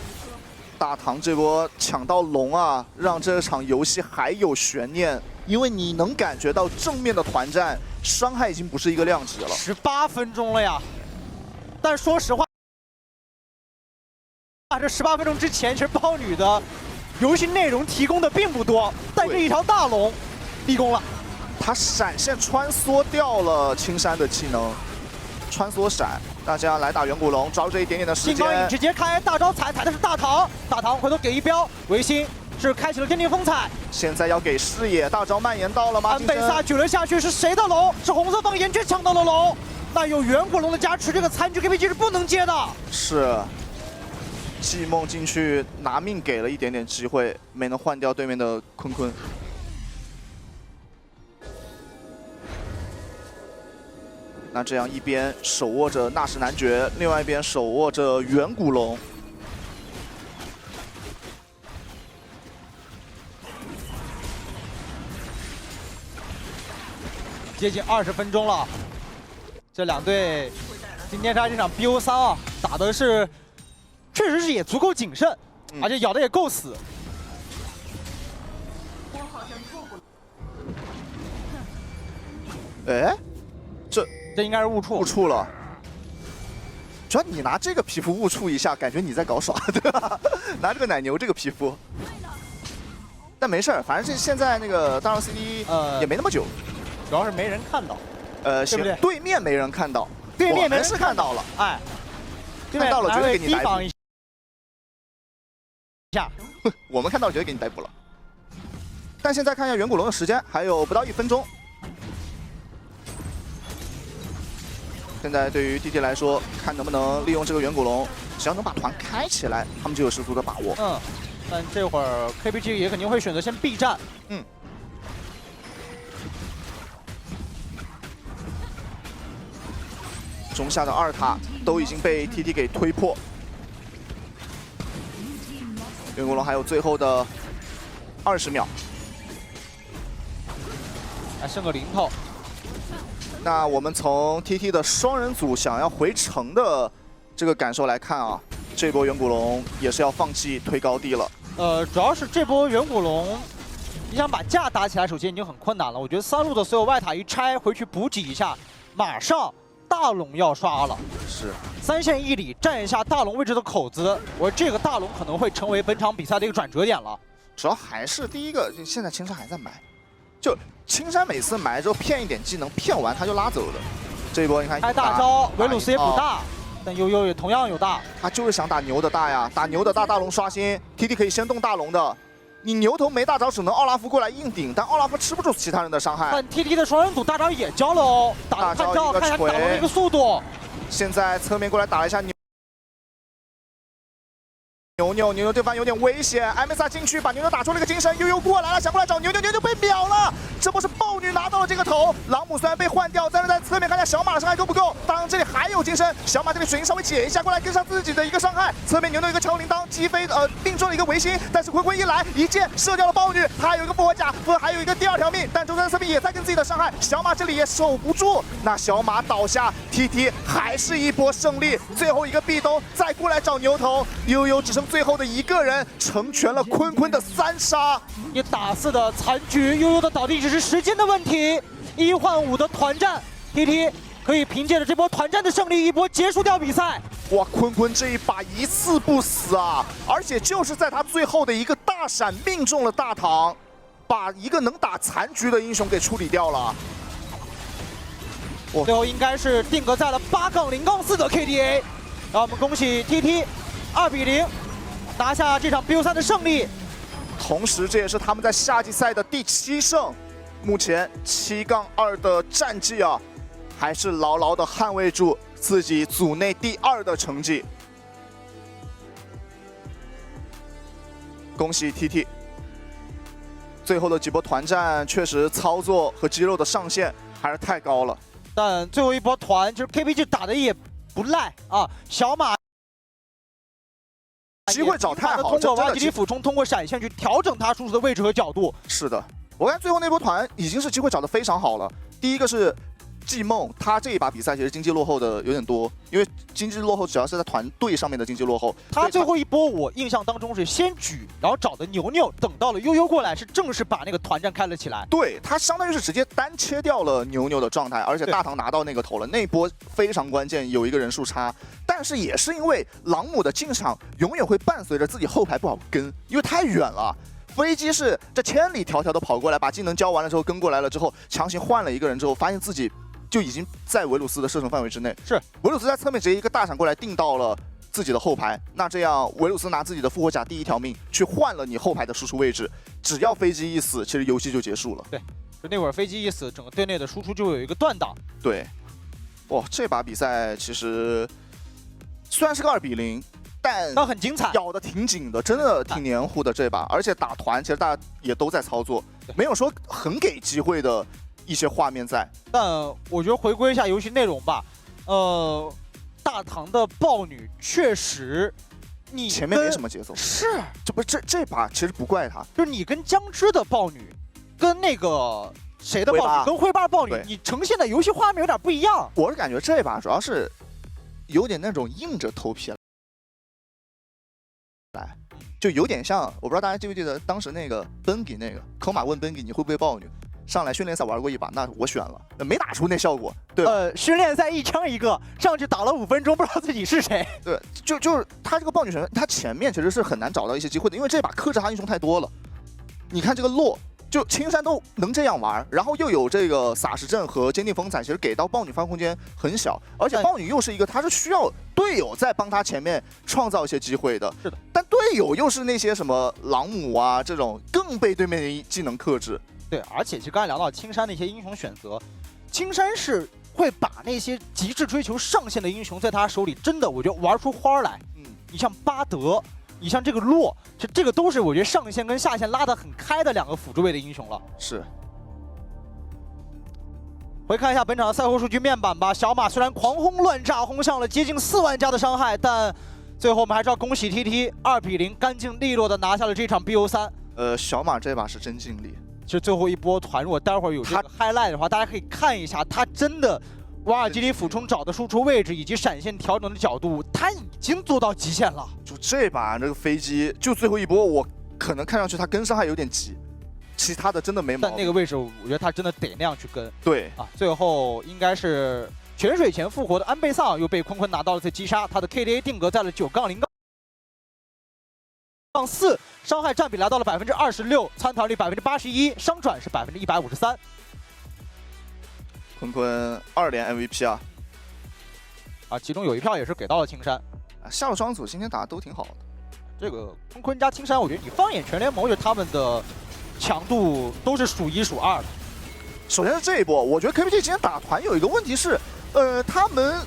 大唐这波抢到龙啊，让这场游戏还有悬念，因为你能感觉到正面的团战伤害已经不是一个量级了。18分钟了呀，但说实话。这18分钟之前，其实豹女的游戏内容提供的并不多，但这一条大龙立功了。他闪现穿梭掉了青山的技能，穿梭闪。那这样来打远古龙，抓住这一点点的时间。金刚影直接开大招踩的是大唐，大唐回头给一镖，维新是开启了天地风采。现在要给视野，大招蔓延到了吗？安倍萨举了下去，是谁的龙？是红色方岩雀抢到了龙。那有远古龙的加持，这个残局 KBG 是不能接的。是。季梦进去拿命给了一点点机会，没能换掉对面的坤坤。那这样一边手握着纳什男爵，另外一边手握着远古龙。接近20分钟了，这两队今天这场 BO3啊，打的是。确实是也足够谨慎，而且咬的也够死。哎，这应该是误触。误触了。主要你拿这个皮肤误触一下，感觉你在搞耍，对吧？拿这个奶牛这个皮肤，但没事儿，反正这现在那个大招 CD 也没那么久，主要是没人看到。行，对面没人看到，对面没人是看到了，哎，看到了绝对给你逮捕。我们看到绝对给你逮捕了，但现在看一下远古龙的时间，还有不到1分钟。现在对于 TT 来说，看能不能利用这个远古龙，只要能把团开起来，他们就有十足的把握。但这会儿 KBG 也肯定会选择先避战。中下的2塔都已经被 TT 给推破。远古龙还有最后的20秒，还剩个零头。那我们从 TT 的双人组想要回城的这个感受来看啊，这波远古龙也是要放弃推高地了。主要是这波远古龙，你想把架打起来，首先已经很困难了。我觉得3路的所有外塔一拆回去补给一下，马上大龙要刷了。是。3线1里占一下大龙位置的口子，我这个大龙可能会成为本场比赛的一个转折点了。主要还是第一个，现在青山还在埋，就青山每次埋之后骗一点技能，骗完他就拉走的。这一波你看，开大招，维鲁斯也补大，但悠悠也同样有大，他就是想打牛的大呀，打牛的大，大龙刷新 ，TT 可以先动大龙的。你牛头没大招，只能奥拉夫过来硬顶，但奥拉夫吃不住其他人的伤害。但 TT 的双人组大招也交了哦，大招一个看一下大龙的一个速度。现在侧面过来打了一下牛牛，牛牛对方有点危险，艾梅萨进去把牛牛打出了一个金身，悠悠过来了，想过来找牛牛，牛牛被秒了。这波是豹女拿到了这个头，朗姆虽然被换掉，但是在侧面看一下小马的伤害够不够。当然这里还有金身，小马这里水晶稍微解一下过来跟上自己的一个伤害，侧面牛牛一个超铃铛击飞命中了一个维新，但是坤坤一来一箭射掉了豹女，他还有一个复活甲，还有一个第2条命，但周三侧面也在跟自己的伤害，小马这里也守不住，那小马倒下 ，TT 还是一波胜利，最后一个壁咚再过来找牛头，悠悠只剩最后的一个人，成全了坤坤的3杀。你打4的残局，悠悠的倒地只是时间的问题。1换5的团战 ，TT 可以凭借着这波团战的胜利，一波结束掉比赛。哇，坤坤这一把一次不死啊！而且就是在他最后的一个大闪命中了大唐，把一个能打残局的英雄给处理掉了。最后应该是定格在了8-0-4的 KDA， 让我们恭喜 TT 2比0拿下这场 BO3 的胜利。同时，这也是他们在夏季赛的第7胜。目前7-2的战绩啊，还是牢牢的捍卫住自己组内第2的成绩。恭喜 TT！ 最后的几波团战确实操作和肌肉的上限还是太高了。但最后一波团，就是 KPG 打的也不赖啊，小马机会找太好，通过瓦吉里俯冲，通过闪现去调整他输出的位置和角度。是的，我看最后那波团已经是机会找得非常好了。第一个是季梦，他这一把比赛其实经济落后的有点多，因为经济落后主要是在团队上面的经济落后。他最后一波我印象当中是先举，然后找的牛牛，等到了悠悠过来，是正式把那个团战开了起来。对，他相当于是直接单切掉了牛牛的状态，而且大唐拿到那个头了，那波非常关键，有一个人数差。但是也是因为朗姆的进场永远会伴随着自己后排不好跟，因为太远了。飞机是这千里迢迢的跑过来，把技能交完了之后跟过来了之后，强行换了一个人之后，发现自己就已经在维鲁斯的射程范围之内。是维鲁斯在侧面直接一个大闪过来定到了自己的后排，那这样维鲁斯拿自己的复活甲第1条命去换了你后排的输出位置，只要飞机一死，其实游戏就结束了。对，就那会儿飞机一死，整个队内的输出就会有一个断档。对，哇，这把比赛其实虽然是个2比0。但很精彩，咬得挺紧的，真的挺黏糊的这把，而且打团其实大家也都在操作，没有说很给机会的一些画面在。但我觉得回归一下游戏内容吧，大唐的豹女确实，你前面没什么节奏，是，这把其实不怪他，就是你跟江之的豹女，跟那个谁的豹女，跟灰八豹女，你呈现的游戏画面有点不一样。我是感觉这把主要是有点那种硬着头皮来，就有点像，我不知道大家记不记得当时那个奔给那个科马问奔给你会不会豹女，上来训练赛玩过一把，那我选了，没打出那效果。对，训练赛1枪1个，上去打了5分钟，不知道自己是谁。对，就是他这个豹女神，他前面其实是很难找到一些机会的，因为这把克制他英雄太多了。你看这个洛，就青山都能这样玩，然后又有这个撒石阵和坚定风采，其实给到豹女发挥空间很小，而且豹女又是一个，她是需要队友在帮她前面创造一些机会的。是的，但队友又是那些什么朗姆啊这种，更被对面的技能克制。对，而且其实刚才聊到青山的一些英雄选择，青山是会把那些极致追求上限的英雄在他手里真的，我觉得玩出花来。你像巴德。你像这个洛，这个都是我觉得上线跟下线拉得很开的2个辅助位的英雄了。是。回看一下本场的赛后数据面板吧。小马虽然狂轰乱炸，轰向了接近4万加的伤害，但最后我们还是要恭喜 TT 2比0，干净利落的拿下了这场 BO3。小马这把是真尽力。其实最后一波团，如果待会儿有这个 highlight 的话，大家可以看一下，他真的瓦尔基里俯冲找的输出位置以及闪现调整的角度，他已经做到极限了。就这把这个飞机，就最后一波，我可能看上去他跟上还有点急，其他的真的没毛病。但那个位置，我觉得他真的得那样去跟。对啊，最后应该是泉水前复活的安倍桑又被坤坤拿到了次击杀，他的 KDA 定格在了9-0-4，伤害占比来到了26%，参团率81%，伤转是153%。坤坤2连 MVP 啊！其中有一票也是给到了青山。下路双组今天打的都挺好的。这个坤坤加青山，我觉得你放眼全联盟，就他们的强度都是数1数2的。首先是这一波，我觉得 KPG 今天打团有一个问题是，他们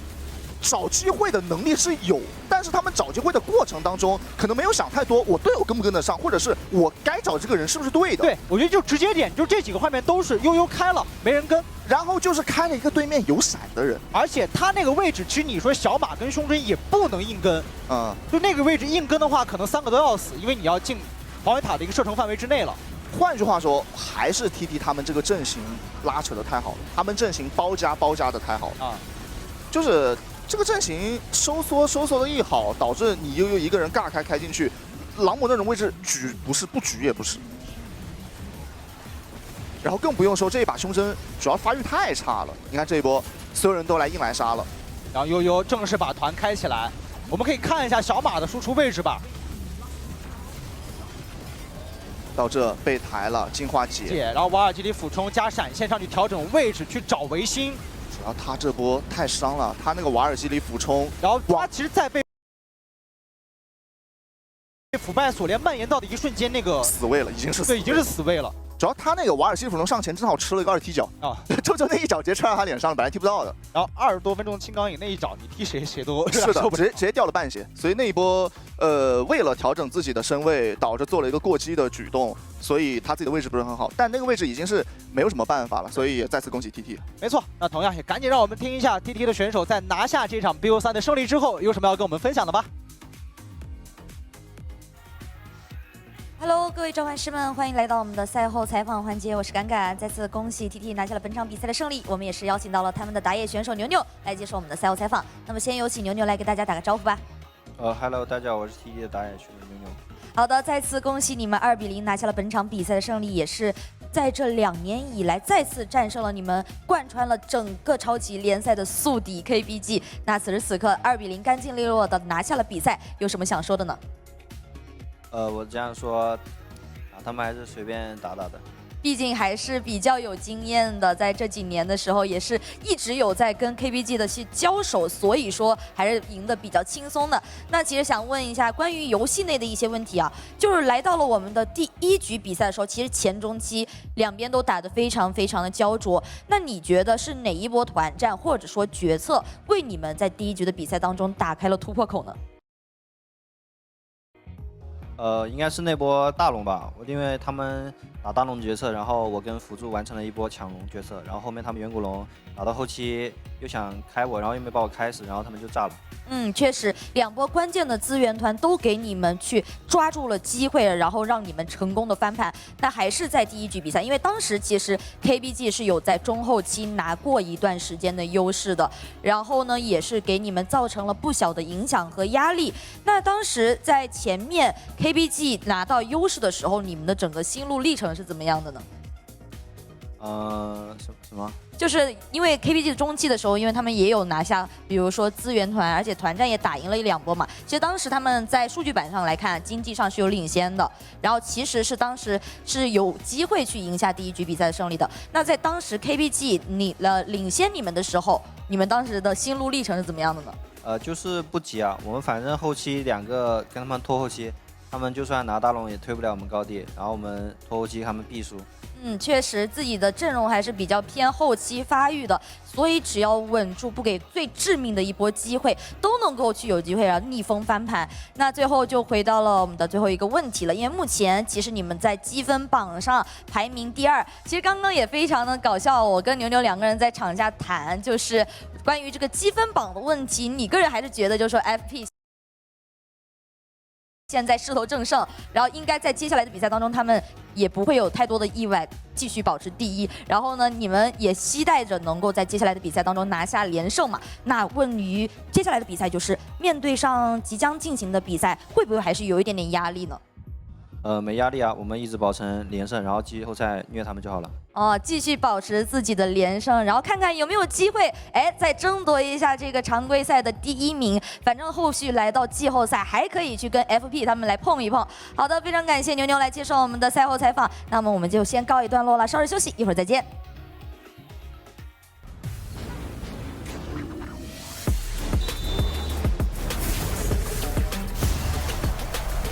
找机会的能力是有，但是他们找机会的过程当中，可能没有想太多，我队友跟不跟得上，或者是我该找这个人是不是对的。对，我觉得就直接点，就这几个画面都是悠悠开了，没人跟，然后就是开了一个对面有闪的人，而且他那个位置，其实你说小马跟胸针也不能硬跟，就那个位置硬跟的话，可能3个都要死，因为你要进防卫塔的一个射程范围之内了。换句话说，还是 TT 他们这个阵型拉扯的太好了，他们阵型包夹的太好了啊，就是这个阵型收缩的一好，导致你悠悠一个人尬开进去，狼魔那种位置举不是，不举也不是。然后更不用说这一把胸针主要发育太差了，你看这一波所有人都来硬来杀了，然后悠悠正式把团开起来，我们可以看一下小马的输出位置吧。到这被抬了，净化解，然后瓦尔基里俯冲加闪现上去调整位置去找维新，主要他这波太伤了，他那个瓦尔基里俯冲，然后他其实在被腐败锁链蔓延到的一瞬间，那个死位了，已经是死位了。主要他那个瓦尔基里俯冲上前正好吃了一个2踢脚啊，就那一脚直接踹到他脸上了，本来踢不到的。然后20多分钟的青钢影那一脚，你踢谁都是的，直接掉了半血。所以那一波为了调整自己的身位，导致做了一个过激的举动，所以他自己的位置不是很好。但那个位置已经是没有什么办法了，所以也再次恭喜 TT。没错，那同样也赶紧让我们听一下 TT 的选手在拿下这场 BO3 的胜利之后有什么要跟我们分享的吧。Hello， 各位召唤师们，欢迎来到我们的赛后采访环节，我是敢敢。再次恭喜 TT 拿下了本场比赛的胜利，我们也是邀请到了他们的打野选手牛牛来接受我们的赛后采访。那么先有请牛牛来给大家打个招呼吧。Hello， 大家好，我是 TT 的打野选手牛牛。好的，再次恭喜你们2比0拿下了本场比赛的胜利，也是在这2年以来再次战胜了你们贯穿了整个超级联赛的宿敌 KBG。那此时此刻2比0干净利落的拿下了比赛，有什么想说的呢？我这样说，他们还是随便打的。毕竟还是比较有经验的，在这几年的时候也是一直有在跟 KBG 的去交手，所以说还是赢得比较轻松的。那其实想问一下关于游戏内的一些问题啊，就是来到了我们的第1局比赛的时候，其实前中期两边都打得非常的焦灼。那你觉得是哪一波团战或者说决策为你们在第1局的比赛当中打开了突破口呢？应该是那波大龙吧，因为他们打大龙决策，然后我跟辅助完成了一波抢龙决策，然后后面他们远古龙打到后期又想开我，然后又没把我开死，然后他们就炸了。确实2波关键的资源团都给你们去抓住了机会，然后让你们成功的翻盘。那还是在第1局比赛，因为当时其实 KBG 是有在中后期拿过一段时间的优势的，然后呢也是给你们造成了不小的影响和压力。那当时在前面 KBG 拿到优势的时候，你们的整个心路历程是怎么样的呢？什么？就是因为 KBG 中期的时候，因为他们也有拿下，比如说资源团，而且团战也打赢了1、2波嘛。其实当时他们在数据板上来看，经济上是有领先的，然后其实是当时是有机会去赢下第1局比赛的胜利的。那在当时 KBG 领先你们的时候，你们当时的心路历程是怎么样的呢？就是不急啊，我们反正后期2个跟他们拖后期，他们就算拿大龙也推不了我们高地，然后我们拖后期他们必输。确实自己的阵容还是比较偏后期发育的，所以只要稳住，不给最致命的一波机会，都能够去有机会然后逆风翻盘。那最后就回到了我们的最后一个问题了，因为目前其实你们在积分榜上排名第2，其实刚刚也非常的搞笑，我跟牛牛2个人在场下谈，就是关于这个积分榜的问题，你个人还是觉得就是说 FP 现在势头正盛，然后应该在接下来的比赛当中，他们也不会有太多的意外，继续保持第1。然后呢，你们也期待着能够在接下来的比赛当中拿下连胜嘛？那问于接下来的比赛，就是面对上即将进行的比赛，会不会还是有一点点压力呢？没压力啊，我们一直保持连胜，然后季后赛虐他们就好了。继续保持自己的连胜，然后看看有没有机会，再争夺一下这个常规赛的第1名。反正后续来到季后赛，还可以去跟 FP 他们来碰一碰。好的，非常感谢牛牛来接受我们的赛后采访。那么我们就先告一段落了，稍事休息，一会儿再见。